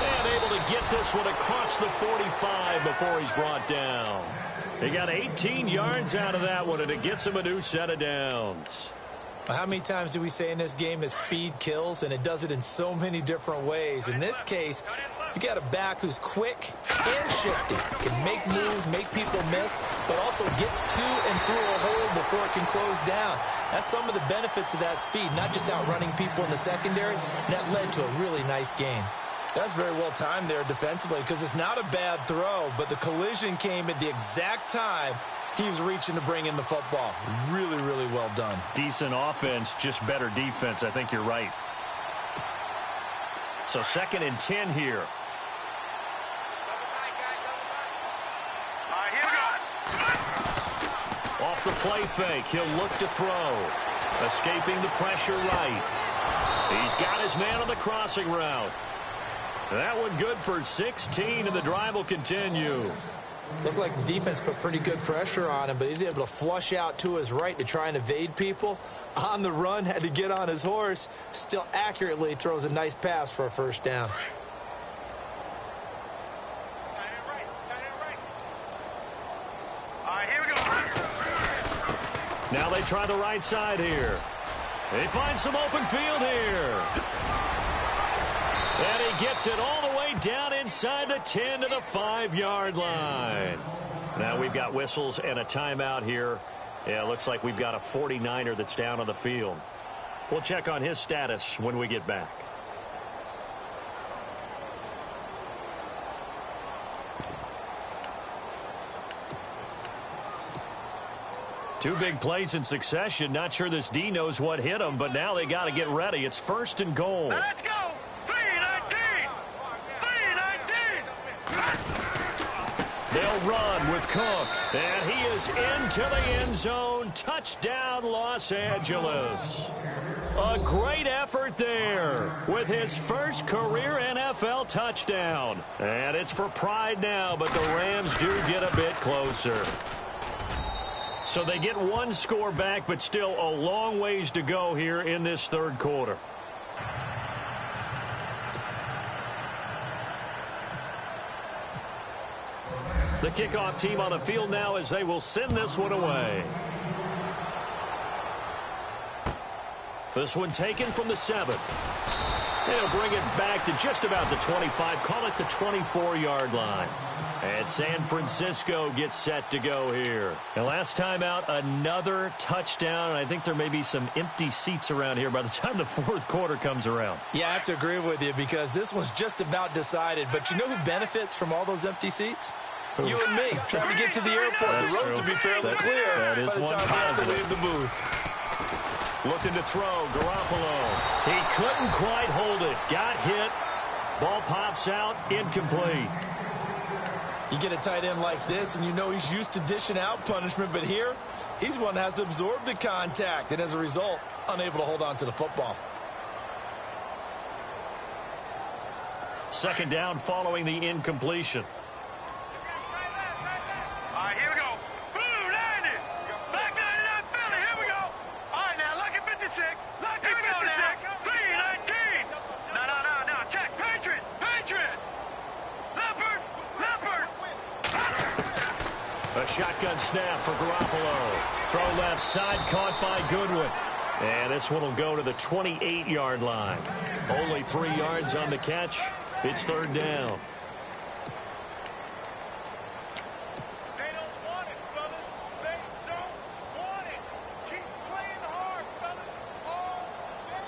Speaker 2: And able to get this one across the 45 before he's brought down. He got 18 yards out of that one, and it gets him a new set of downs.
Speaker 3: How many times do we say in this game that speed kills, and it does it in so many different ways? In this case, you got a back who's quick and shifty, can make moves, make people miss, but also gets to and through a hole before it can close down. That's some of the benefits of that speed, not just outrunning people in the secondary. And that led to a really nice game. That's very well timed there defensively because it's not a bad throw, but the collision came at the exact time he was reaching to bring in the football. Really, really well done.
Speaker 2: Decent offense, just better defense. I think you're right. So 2nd and 10 here. Off the play fake, he'll look to throw. Escaping the pressure right. He's got his man on the crossing route. That one good for 16, and the drive will continue.
Speaker 3: Looked like the defense put pretty good pressure on him, but he's able to flush out to his right to try and evade people. On the run, had to get on his horse. Still accurately throws a nice pass for a first down.
Speaker 2: Now they try the right side here. They find some open field here. And he gets it all the way down inside the 10 to the 5-yard line. Now we've got whistles and a timeout here. Yeah, it looks like we've got a 49er that's down on the field. We'll check on his status when we get back. Two big plays in succession. Not sure this D knows what hit him, but now they got to get ready. It's 1st and goal.
Speaker 4: Now let's go. 3-19. 3-19.
Speaker 2: They'll run with Cook. And he is into the end zone. Touchdown, Los Angeles. A great effort there with his first career NFL touchdown. And it's for pride now, but the Rams do get a bit closer. So they get one score back, but still a long ways to go here in this third quarter. The kickoff team on the field now as they will send this one away. This one taken from the 7. They'll bring it back to just about the 25, call it the 24-yard line. And San Francisco gets set to go here. And last time out, another touchdown. And I think there may be some empty seats around here by the time the fourth quarter comes around.
Speaker 3: Yeah, I have to agree with you because this one's just about decided. But you know who benefits from all those empty seats? You and me, trying to get to the airport.
Speaker 2: That's
Speaker 3: the roads will be fairly clear
Speaker 2: that is
Speaker 3: by the
Speaker 2: one
Speaker 3: time we have to
Speaker 2: positive.
Speaker 3: leave the booth.
Speaker 2: Looking to throw, Garoppolo. He couldn't quite hold it. Got hit. Ball pops out, incomplete.
Speaker 3: You get a tight end like this, and you know he's used to dishing out punishment, but here, he's one that has to absorb the contact, and as a result, unable to hold on to the football.
Speaker 2: Second down following the incompletion.
Speaker 4: All right, here we go. Blue 90. Black 99 Philly. Here we go. All right, now, lucky 56. Lucky 56. 3-19. No. Check. Patriot. Leopard.
Speaker 2: A shotgun snap for Garoppolo. Throw left side, caught by Goodwin. And this one will go to the 28-yard line. Only 3 yards on the catch. It's third down.
Speaker 4: They don't want it, fellas. They don't want it. Keep playing hard, fellas. All day.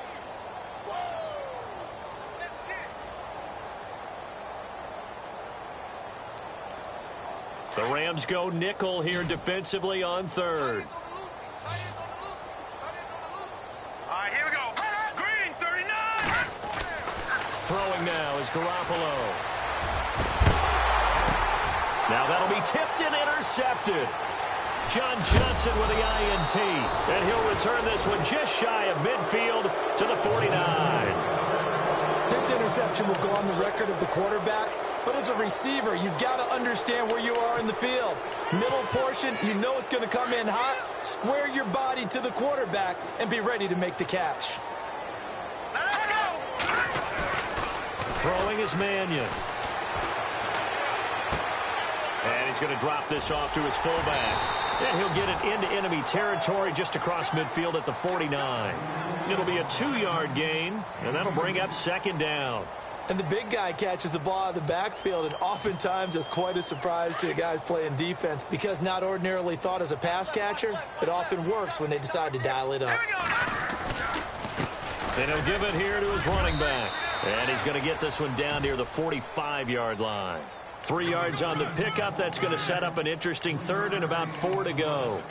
Speaker 4: Whoa. Let's get it.
Speaker 2: The Rams go nickel here defensively on third.
Speaker 4: All right, here we go. Green, 39.
Speaker 2: Throwing now is Garoppolo. Now that'll be tipped and intercepted. John Johnson with the INT. And he'll return this one just shy of midfield to the 49.
Speaker 3: This interception will go on the record of the quarterback, but as a receiver, you've got to understand where you are in the field. Middle portion, you know it's going to come in hot. Square your body to the quarterback and be ready to make the catch.
Speaker 4: Now let's go.
Speaker 2: Throwing is Mannion. And he's going to drop this off to his fullback. And he'll get it into enemy territory just across midfield at the 49. It'll be a 2-yard gain, and that'll bring up second down.
Speaker 3: And the big guy catches the ball out of the backfield, and oftentimes it's quite a surprise to the guys playing defense because not ordinarily thought as a pass catcher, it often works when they decide to dial it up.
Speaker 2: And he'll give it here to his running back. And he's going to get this one down near the 45-yard line. 3 yards on the pickup. That's going to set up an interesting third and about 4 to go.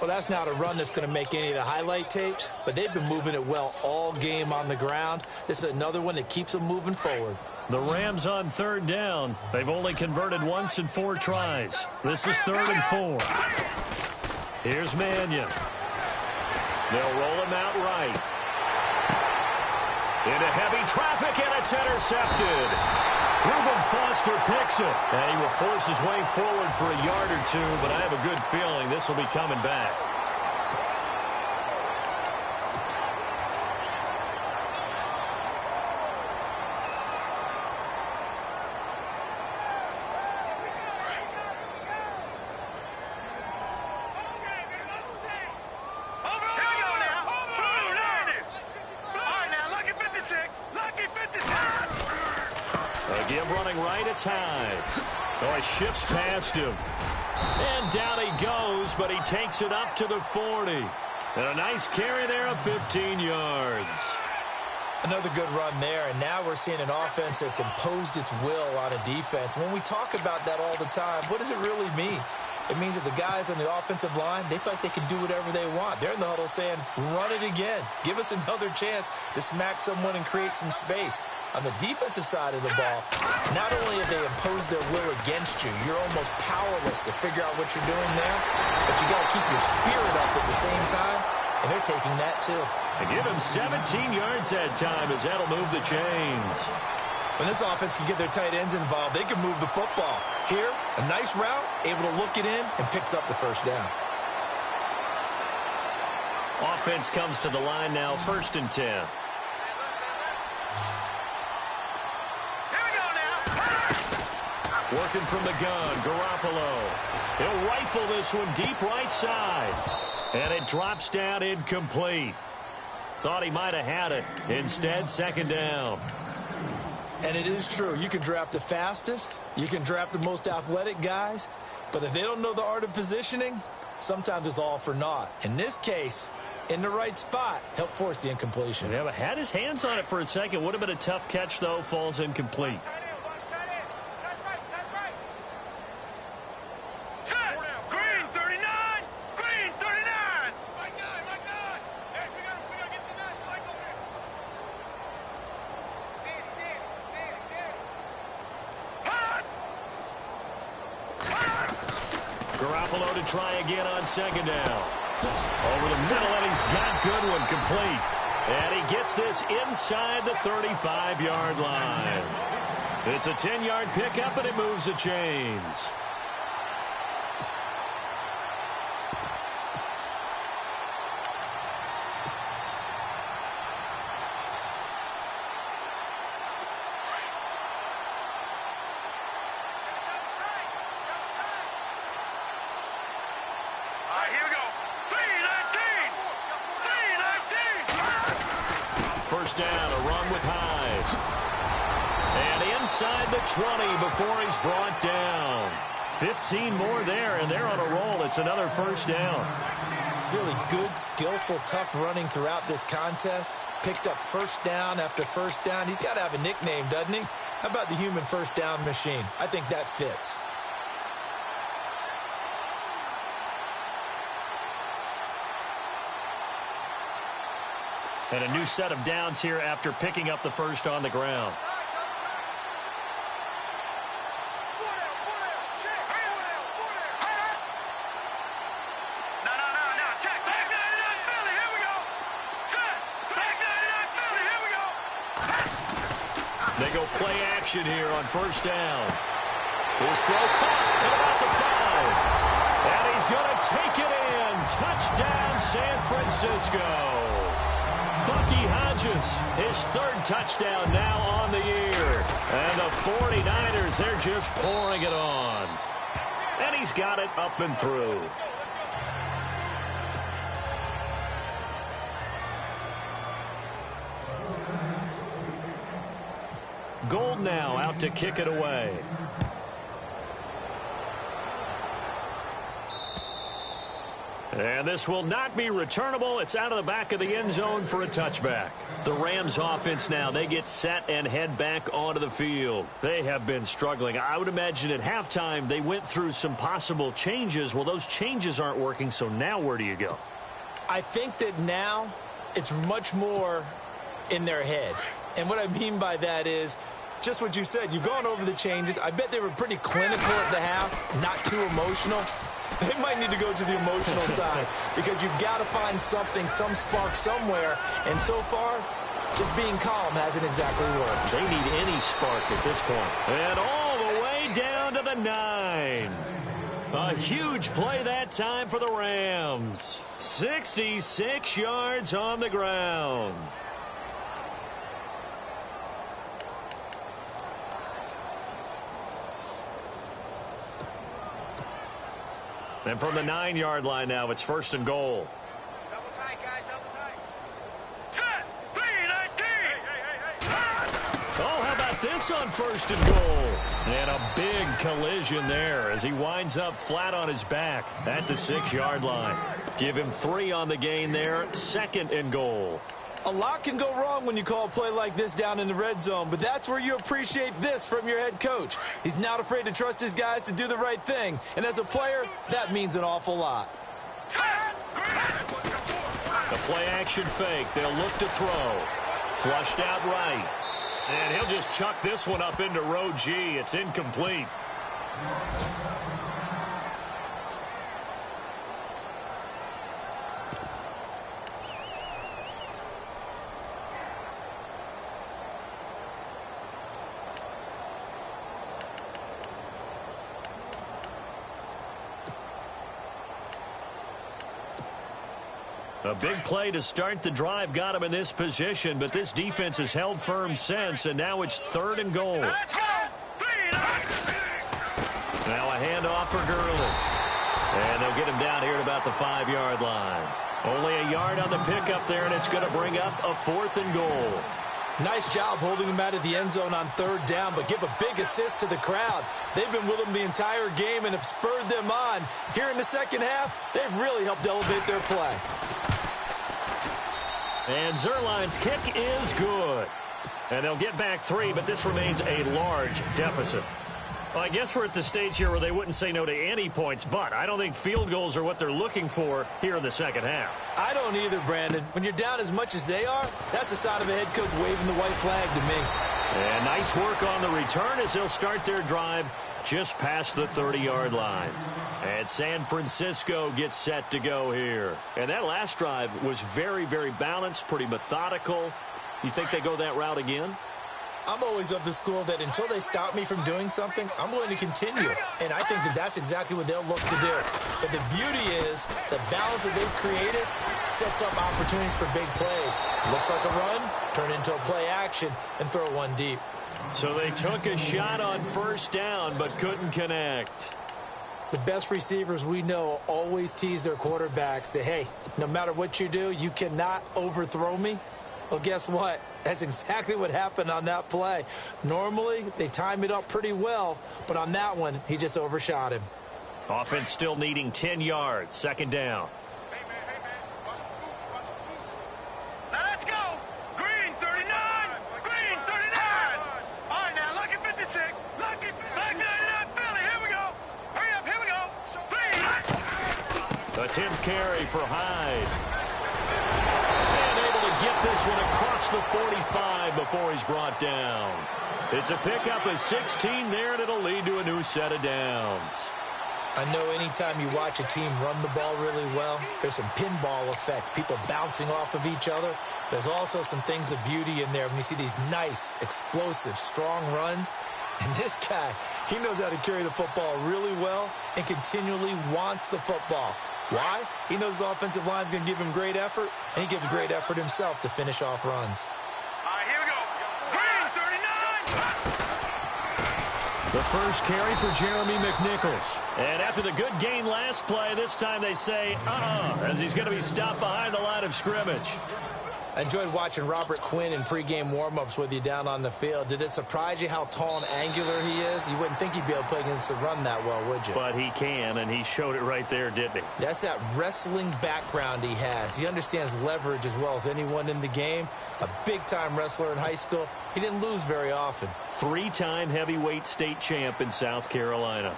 Speaker 3: Well, that's not a run that's going to make any of the highlight tapes, but they've been moving it well all game on the ground. This is another one that keeps them moving forward.
Speaker 2: The Rams on third down. They've only converted once in 4 tries. This is 3rd and 4. Here's Mannion. They'll roll him out right. Into heavy traffic, and it's intercepted. Reuben Foster picks it, and he will force his way forward for a yard or 2, but I have a good feeling this will be coming back. Him running right, it's Hyde. Oh, he shifts past him. And down he goes, but he takes it up to the 40. And a nice carry there of 15 yards.
Speaker 3: Another good run there, and now we're seeing an offense that's imposed its will on a defense. When we talk about that all the time, what does it really mean? It means that the guys on the offensive line, they feel like they can do whatever they want. They're in the huddle saying, run it again. Give us another chance to smack someone and create some space. On the defensive side of the ball, not only have they imposed their will against you, you're almost powerless to figure out what you're doing there, but you got to keep your spirit up at the same time, and they're taking that too.
Speaker 2: They give him 17 yards that time as that'll move the chains.
Speaker 3: When this offense can get their tight ends involved, they can move the football. Here, a nice route, able to look it in, and picks up the first down.
Speaker 2: Offense comes to the line now, 1st and 10. Working from the gun, Garoppolo. He'll rifle this one deep right side. And it drops down incomplete. Thought he might have had it. Instead, 2nd down.
Speaker 3: And it is true. You can draft the fastest. You can draft the most athletic guys. But if they don't know the art of positioning, sometimes it's all for naught. In this case, in the right spot, help force the incompletion.
Speaker 2: Yeah, but had his hands on it for a second. Would have been a tough catch, though. Falls incomplete. Garoppolo to try again on 2nd down. Over the middle, and he's got Goodwin complete. And he gets this inside the 35-yard line. It's a 10-yard pickup, and it moves the chains. Down, a run with Hyde. And inside the 20 before he's brought down. 15 more there, and they're on a roll. It's another 1st down.
Speaker 3: Really good, skillful, tough running throughout this contest. Picked up 1st down after 1st down. He's got to have a nickname, doesn't he? How about the human 1st down machine? I think that fits.
Speaker 2: And a new set of downs here after picking up the 1st on the ground. They go play action here on 1st down. His throw caught at about the 5. And he's going to take it in. Touchdown, San Francisco. Bucky Hodges, his 3rd touchdown now on the year. And the 49ers, they're just pouring it on. And he's got it up and through. Gold now out to kick it away. And this will not be returnable. It's out of the back of the end zone for a touchback. The Rams offense now, they get set and head back onto the field. They have been struggling. I would imagine at halftime they went through some possible changes. Well, those changes aren't working, so now where do you go?
Speaker 3: I think that now it's much more in their head. And what I mean by that is just what you said. You've gone over the changes. I bet they were pretty clinical at the half, not too emotional. They might need to go to the emotional side because you've got to find something, some spark somewhere. And so far, just being calm hasn't exactly worked.
Speaker 2: They need any spark at this point. And all the way down to the 9. A huge play that time for the Rams. 66 yards on the ground. And from the 9-yard line now, it's 1st and goal.
Speaker 4: Double tight, guys, double tight. Set, B19. Hey.
Speaker 2: Oh, how about this this on 1st and goal. And a big collision there as he winds up flat on his back at the 6-yard line. Give him 3 on the gain there, 2nd and goal.
Speaker 3: A lot can go wrong when you call a play like this down in the red zone, but that's where you appreciate this from your head coach. He's not afraid to trust his guys to do the right thing, and as a player, that means an awful lot.
Speaker 2: The play-action fake. They'll look to throw. Flushed out right. And he'll just chuck this one up into row G. It's incomplete. A big play to start the drive got him in this position, but this defense has held firm since, and now it's 3rd and goal. Now a handoff for Gurley. And they'll get him down here at about the 5-yard line. Only a yard on the pickup there, and it's going to bring up a 4th and goal.
Speaker 3: Nice job holding him out of the end zone on 3rd down, but give a big assist to the crowd. They've been with him the entire game and have spurred them on. Here in the second half, they've really helped elevate their play.
Speaker 2: And Zerline's kick is good. And they'll get back 3, but this remains a large deficit. Well, I guess we're at the stage here where they wouldn't say no to any points, but I don't think field goals are what they're looking for here in the second half.
Speaker 3: I don't either, Brandon. When you're down as much as they are, that's the sign of a head coach waving the white flag to me.
Speaker 2: And nice work on the return as they'll start their drive just past the 30-yard line. And San Francisco gets set to go here. And that last drive was very, very balanced, pretty methodical. You think they go that route again?
Speaker 3: I'm always of the school that until they stop me from doing something, I'm going to continue. And I think that that's exactly what they'll look to do. But the beauty is the balance that they've created sets up opportunities for big plays. Looks like a run, turn into a play action, and throw one deep.
Speaker 2: So they took a shot on 1st down but couldn't connect.
Speaker 3: The best receivers we know always tease their quarterbacks that, hey, no matter what you do, you cannot overthrow me. Well, guess what? That's exactly what happened on that play. Normally, they time it up pretty well, but on that one, he just overshot him.
Speaker 2: Offense still needing 10 yards, 2nd down.
Speaker 4: Hey, man. Now let's go. Green 39. Green 39. All right, now, lucky 56. Lucky 99 Philly. Here we go. Hurry up. Here we go. Please.
Speaker 2: The 10th carry for Hyde. Get this one across the 45 before he's brought down. It's a pickup of 16 there, and it'll lead to a new set of downs.
Speaker 3: I know anytime you watch a team run the ball really well, there's some pinball effect, people bouncing off of each other. There's also some things of beauty in there when you see these nice, explosive, strong runs. And this guy, he knows how to carry the football really well and continually wants the football. Why? He knows his offensive line's going to give him great effort, and he gives great effort himself to finish off runs.
Speaker 4: All right, here we go. Green 39.
Speaker 2: The first carry for Jeremy McNichols. And after the good gain last play, this time they say, as he's going to be stopped behind the line of scrimmage.
Speaker 3: I enjoyed watching Robert Quinn in pregame warm-ups with you down on the field. Did it surprise you how tall and angular he is? You wouldn't think he'd be able to play against the run that well, would you?
Speaker 2: But he can, and he showed it right there, didn't he?
Speaker 3: That's that wrestling background he has. He understands leverage as well as anyone in the game. A big-time wrestler in high school. He didn't lose very often.
Speaker 2: 3-time heavyweight state champ in South Carolina.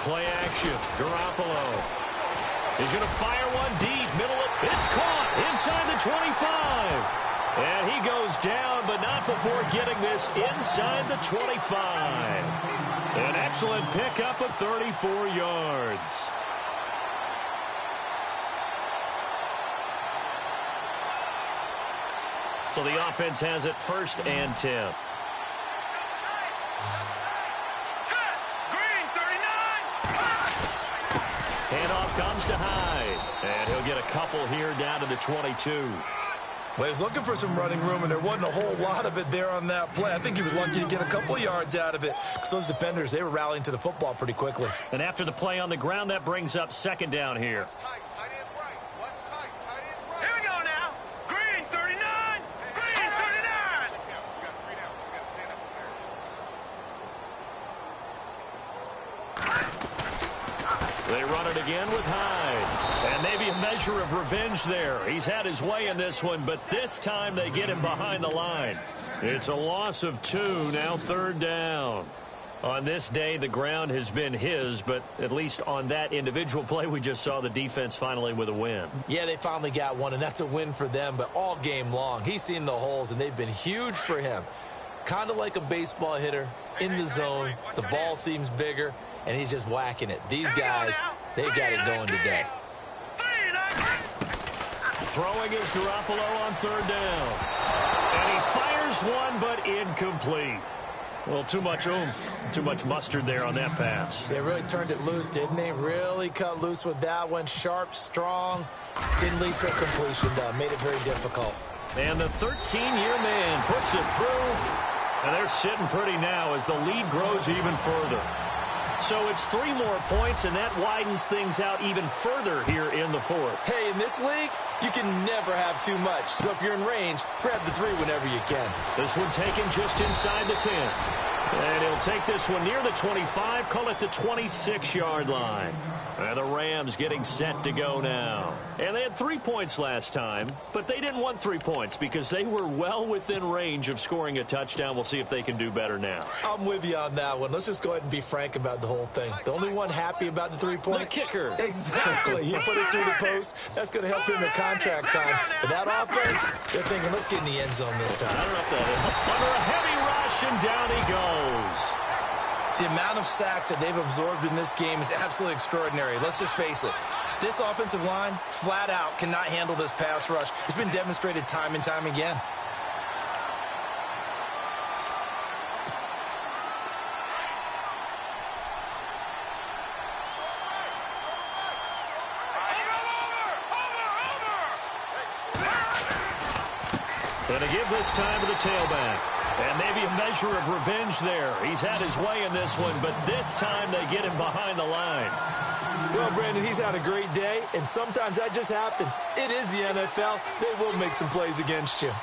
Speaker 2: Play action. Garoppolo. He's going to fire one deep. Middle of it's caught inside the 25. And he goes down, but not before getting this inside the 25. An excellent pickup of 34 yards. So the offense has it 1st and 10. Handoff comes to Hyde. And he'll get a couple here down to the 22.
Speaker 3: Well, he's looking for some running room, and there wasn't a whole lot of it there on that play. I think he was lucky to get a couple of yards out of it because those defenders, they were rallying to the football pretty quickly.
Speaker 2: And after the play on the ground, that brings up second down here.
Speaker 4: What's tight? Tight end's right. What's tight? Tight end's right.
Speaker 5: Here we go now. Green 39. Green 39.
Speaker 4: We got 3 down. We got to stand up there.
Speaker 2: They run it again with Hyde. And maybe a measure of revenge there. He's had his way in this one, but this time they get him behind the line. It's a loss of 2, now third down. On this day, the ground has been his, but at least on that individual play, we just saw the defense finally with a win.
Speaker 3: Yeah, they finally got one, and that's a win for them, but all game long, he's seen the holes, and they've been huge for him. Kind of like a baseball hitter in the zone. The ball seems bigger, and he's just whacking it. These guys, they got it going today.
Speaker 2: Throwing is Garoppolo on third down. And he fires one, but incomplete. Well, too much oomph, too much mustard there on that pass.
Speaker 3: They really turned it loose, didn't they? Really cut loose with that one. Sharp, strong. Didn't lead to a completion, though. Made it very difficult.
Speaker 2: And the 13-year man puts it through. And they're sitting pretty now as the lead grows even further. So it's 3 more points, and that widens things out even further here in the fourth.
Speaker 3: Hey, in this league, you can never have too much. So if you're in range, grab the 3 whenever you can.
Speaker 2: This one taken just inside the 10. And he'll take this one near the 25, call it the 26-yard line. And the Rams getting set to go now. And they had 3 points last time, but they didn't want 3 points because they were well within range of scoring a touchdown. We'll see if they can do better now.
Speaker 3: I'm with you on that one. Let's just go ahead and be frank about the whole thing. The only one happy about the 3-point?
Speaker 2: The kicker.
Speaker 3: Exactly. He put it through the post. That's going to help him in contract time. But that offense, they're thinking, let's get in the end zone this time.
Speaker 2: I don't know if that is. Under a heavy rush, and down he goes.
Speaker 3: The amount of sacks that they've absorbed in this game is absolutely extraordinary. Let's just face it. This offensive line, flat out, cannot handle this pass rush. It's been demonstrated time and time again.
Speaker 2: And to give this time to the tailback. And maybe a measure of revenge there. He's had his way in this one, but this time they get him behind the line.
Speaker 3: Well, Brandon, he's had a great day, and sometimes that just happens. It is the NFL. They will make some plays against you.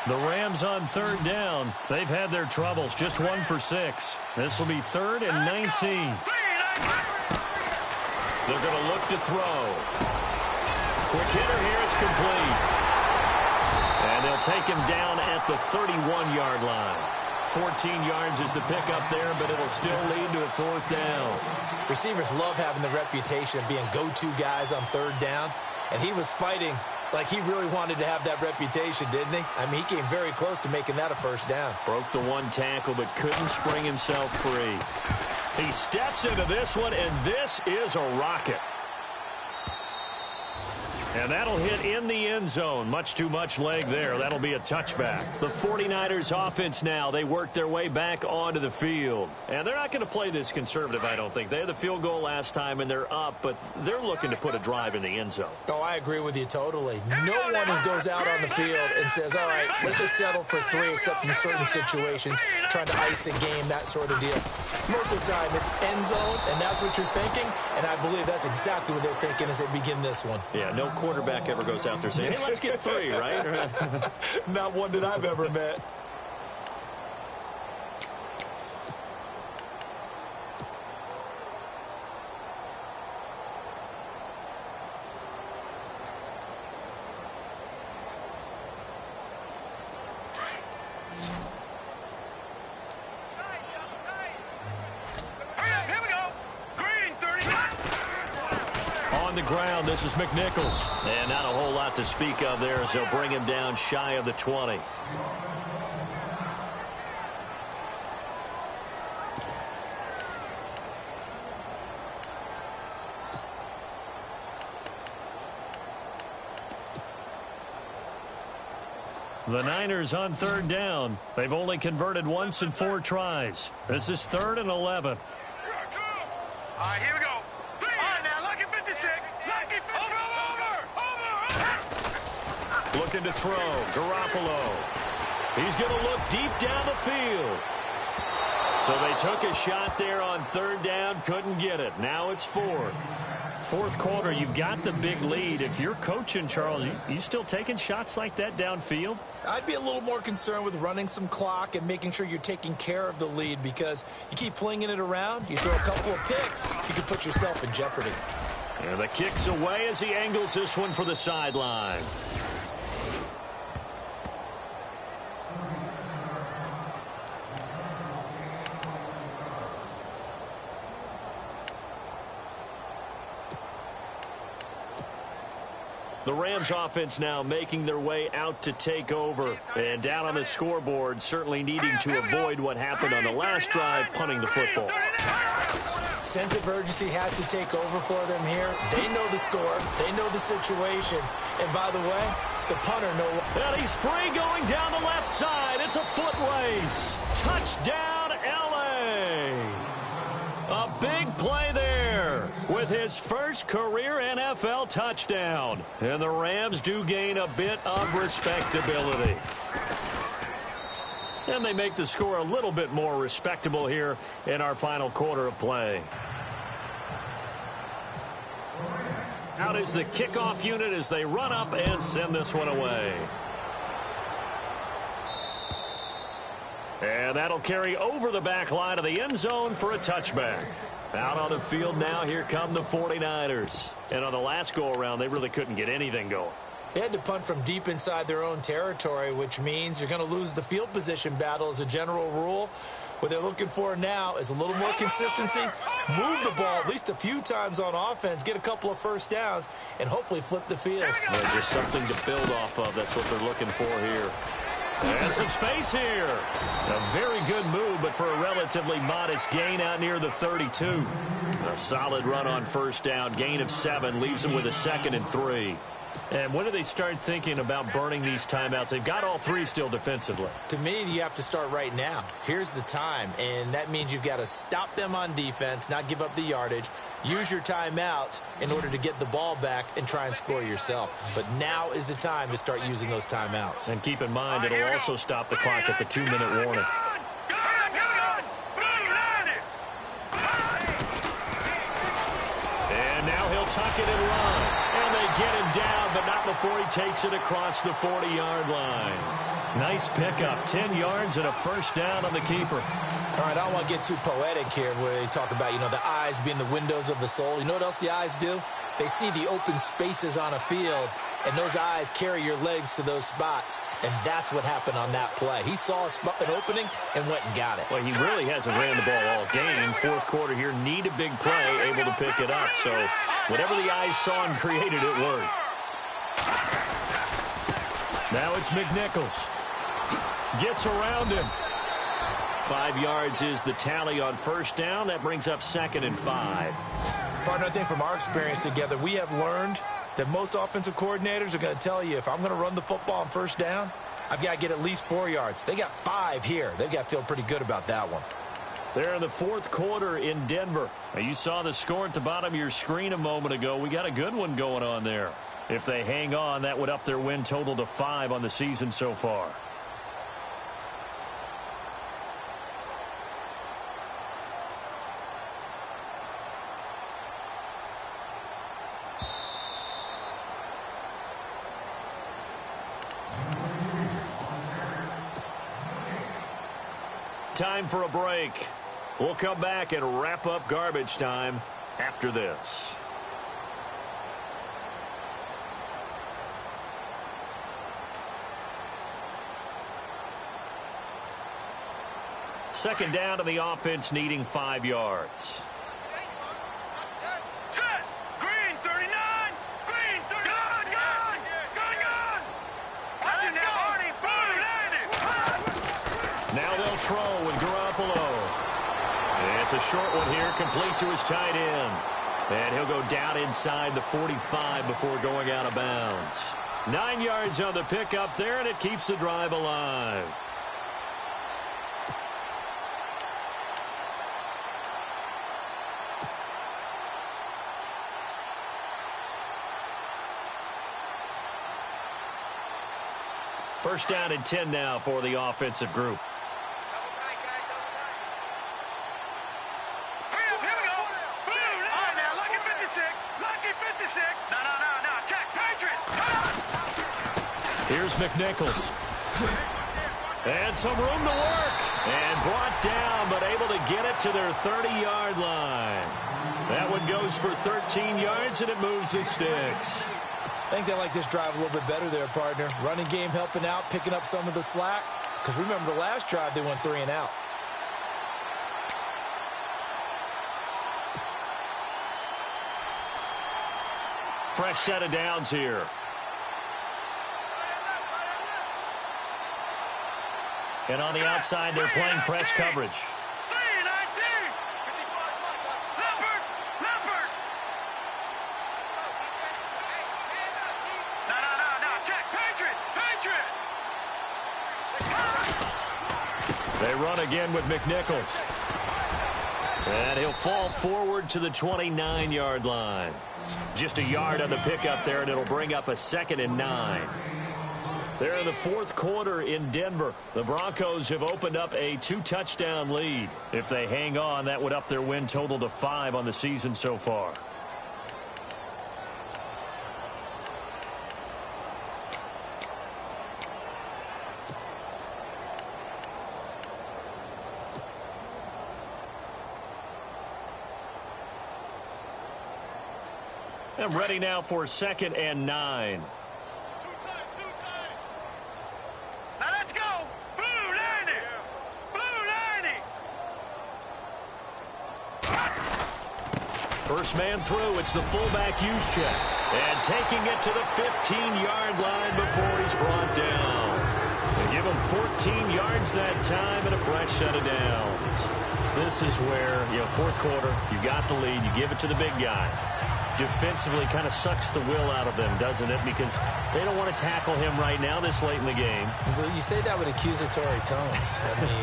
Speaker 2: The Rams on third down. They've had their troubles. Just 1 for 6. This will be 3rd and 19. They're going to look to throw. Quick hitter here. It's complete. And they'll take him down at the 31-yard line. 14 yards is the pickup there, but it'll still lead to a 4th down.
Speaker 3: Receivers love having the reputation of being go-to guys on third down, and he was fighting like he really wanted to have that reputation, didn't he? I mean, he came very close to making that a 1st down.
Speaker 2: Broke the 1 tackle, but couldn't spring himself free. He steps into this one, and this is a rocket. And that'll hit in the end zone. Much too much leg there. That'll be a touchback. The 49ers offense now, they work their way back onto the field. And they're not going to play this conservative, I don't think. They had the field goal last time, and they're up, but they're looking to put a drive in the end zone.
Speaker 3: Oh, I agree with you totally. No one goes out on the field and says, all right, let's just settle for 3 except in certain situations, trying to ice a game, that sort of deal. Most of the time, it's end zone, and that's what you're thinking, and I believe that's exactly what they're thinking as they begin this one.
Speaker 2: Yeah, no quarterback ever goes out there saying, hey, let's get 3, right?
Speaker 3: Not one that I've ever met.
Speaker 2: On the ground, this is McNichols. And not a whole lot to speak of there as they'll bring him down shy of the 20. The Niners on third down. They've only converted once in 4 tries. This is 3rd and 11.
Speaker 5: All right, here we go. All right, now, lucky 56. Lucky 56. Over.
Speaker 2: Looking to throw. Garoppolo. He's going to look deep down the field. So they took a shot there on 3rd down. Couldn't get it. Now it's 4th. 4th quarter, you've got the big lead. If you're coaching, Charles, you still taking shots like that downfield?
Speaker 3: I'd be a little more concerned with running some clock and making sure you're taking care of the lead, because you keep flinging it around, you throw a couple of picks, you could put yourself in jeopardy.
Speaker 2: And the kick's away as he angles this one for the sideline. The Rams offense now making their way out to take over. And down on the scoreboard, certainly needing to avoid what happened on the last drive, punting the football.
Speaker 3: Sense of urgency has to take over for them here. They know the score. They know the situation. And by the way, the punter knows.
Speaker 2: And he's free going down the left side. It's a foot race. Touchdown, L.A. A big play there with his first career NFL touchdown. And the Rams do gain a bit of respectability. And they make the score a little bit more respectable here in our final quarter of play. Out is the kickoff unit as they run up and send this one away. And that'll carry over the back line of the end zone for a touchback. Out on the field now, here come the 49ers. And on the last go-around, they really couldn't get anything going.
Speaker 3: They had to punt from deep inside their own territory, which means you're going to lose the field position battle as a general rule. What they're looking for now is a little more consistency, move the ball at least a few times on offense, get a couple of first downs, and hopefully flip the field.
Speaker 2: Well, just something to build off of. That's what they're looking for here. And some space here. A very good move, but for a relatively modest gain out near the 32. A solid run on first down. Gain of 7 leaves them with a 2nd and 3. And when do they start thinking about burning these timeouts? They've got all 3 still defensively.
Speaker 3: To me, you have to start right now. Here's the time, and that means you've got to stop them on defense, not give up the yardage, use your timeouts in order to get the ball back and try and score yourself. But now is the time to start using those timeouts.
Speaker 2: And keep in mind, it'll also stop the clock at the 2-minute warning. And now he'll tuck it and run. Get him down, but not before he takes it across the 40-yard line. Nice pickup, 10 yards and a first down on the keeper.
Speaker 3: All right, I don't want to get too poetic here where they talk about, the eyes being the windows of the soul. You know what else the eyes do? They see the open spaces on a field, and those eyes carry your legs to those spots, and that's what happened on that play. He saw an opening and went and got it.
Speaker 2: Well, he really hasn't ran the ball all game. 4th quarter here, need a big play, able to pick it up. So whatever the eyes saw and created, it worked. Now it's McNichols. Gets around him. 5 yards is the tally on first down. That brings up 2nd and 5.
Speaker 3: Partner, I think from our experience together, we have learned that most offensive coordinators are going to tell you, if I'm going to run the football on first down, I've got to get at least 4 yards. They got 5 here. They've got to feel pretty good about that one.
Speaker 2: They're in the 4th quarter in Denver. Now, you saw the score at the bottom of your screen a moment ago. We got a good one going on there. If they hang on, that would up their win total to 5 on the season so far. Time for a break. We'll come back and wrap up garbage time after this. Second down to the offense, needing 5 yards.
Speaker 5: Set. Green 39. Green 39. Gun. Watch it now, Arnie. Boom.
Speaker 2: Now they'll throw with Garoppolo. It's a short one here, complete to his tight end. And he'll go down inside the 45 before going out of bounds. 9 yards on the pickup there, and it keeps the drive alive. First down and 10 now for the offensive group. Here's McNichols. And some room to work. And brought down, but able to get it to their 30-yard line. That one goes for 13 yards, and it moves the sticks.
Speaker 3: I think they like this drive a little bit better there, partner. Running game helping out, picking up some of the slack. Because remember, the last drive, they went 3 and out.
Speaker 2: Fresh set of downs here. And on the outside, they're playing press coverage. They run again with McNichols. And he'll fall forward to the 29-yard line. Just a yard on the pickup there, and it'll bring up a 2nd and 9. They're in the fourth quarter in Denver. The Broncos have opened up a 2-touchdown lead. If they hang on, that would up their win total to 5 on the season so far. And ready now for 2nd and 9. First man through, it's the fullback use check. And taking it to the 15-yard line before he's brought down. They give him 14 yards that time and a fresh set of downs. This is where, fourth quarter, you got the lead, you give it to the big guy. Defensively kind of sucks the will out of them, doesn't it? Because they don't want to tackle him right now this late in the game.
Speaker 3: Well, you say that with accusatory tones. I mean,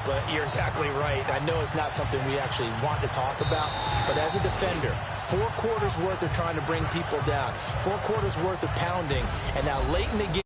Speaker 3: but you're exactly right. I know it's not something we actually want to talk about, but as a defender, 4 quarters worth of trying to bring people down, 4 quarters worth of pounding, and now late in the game,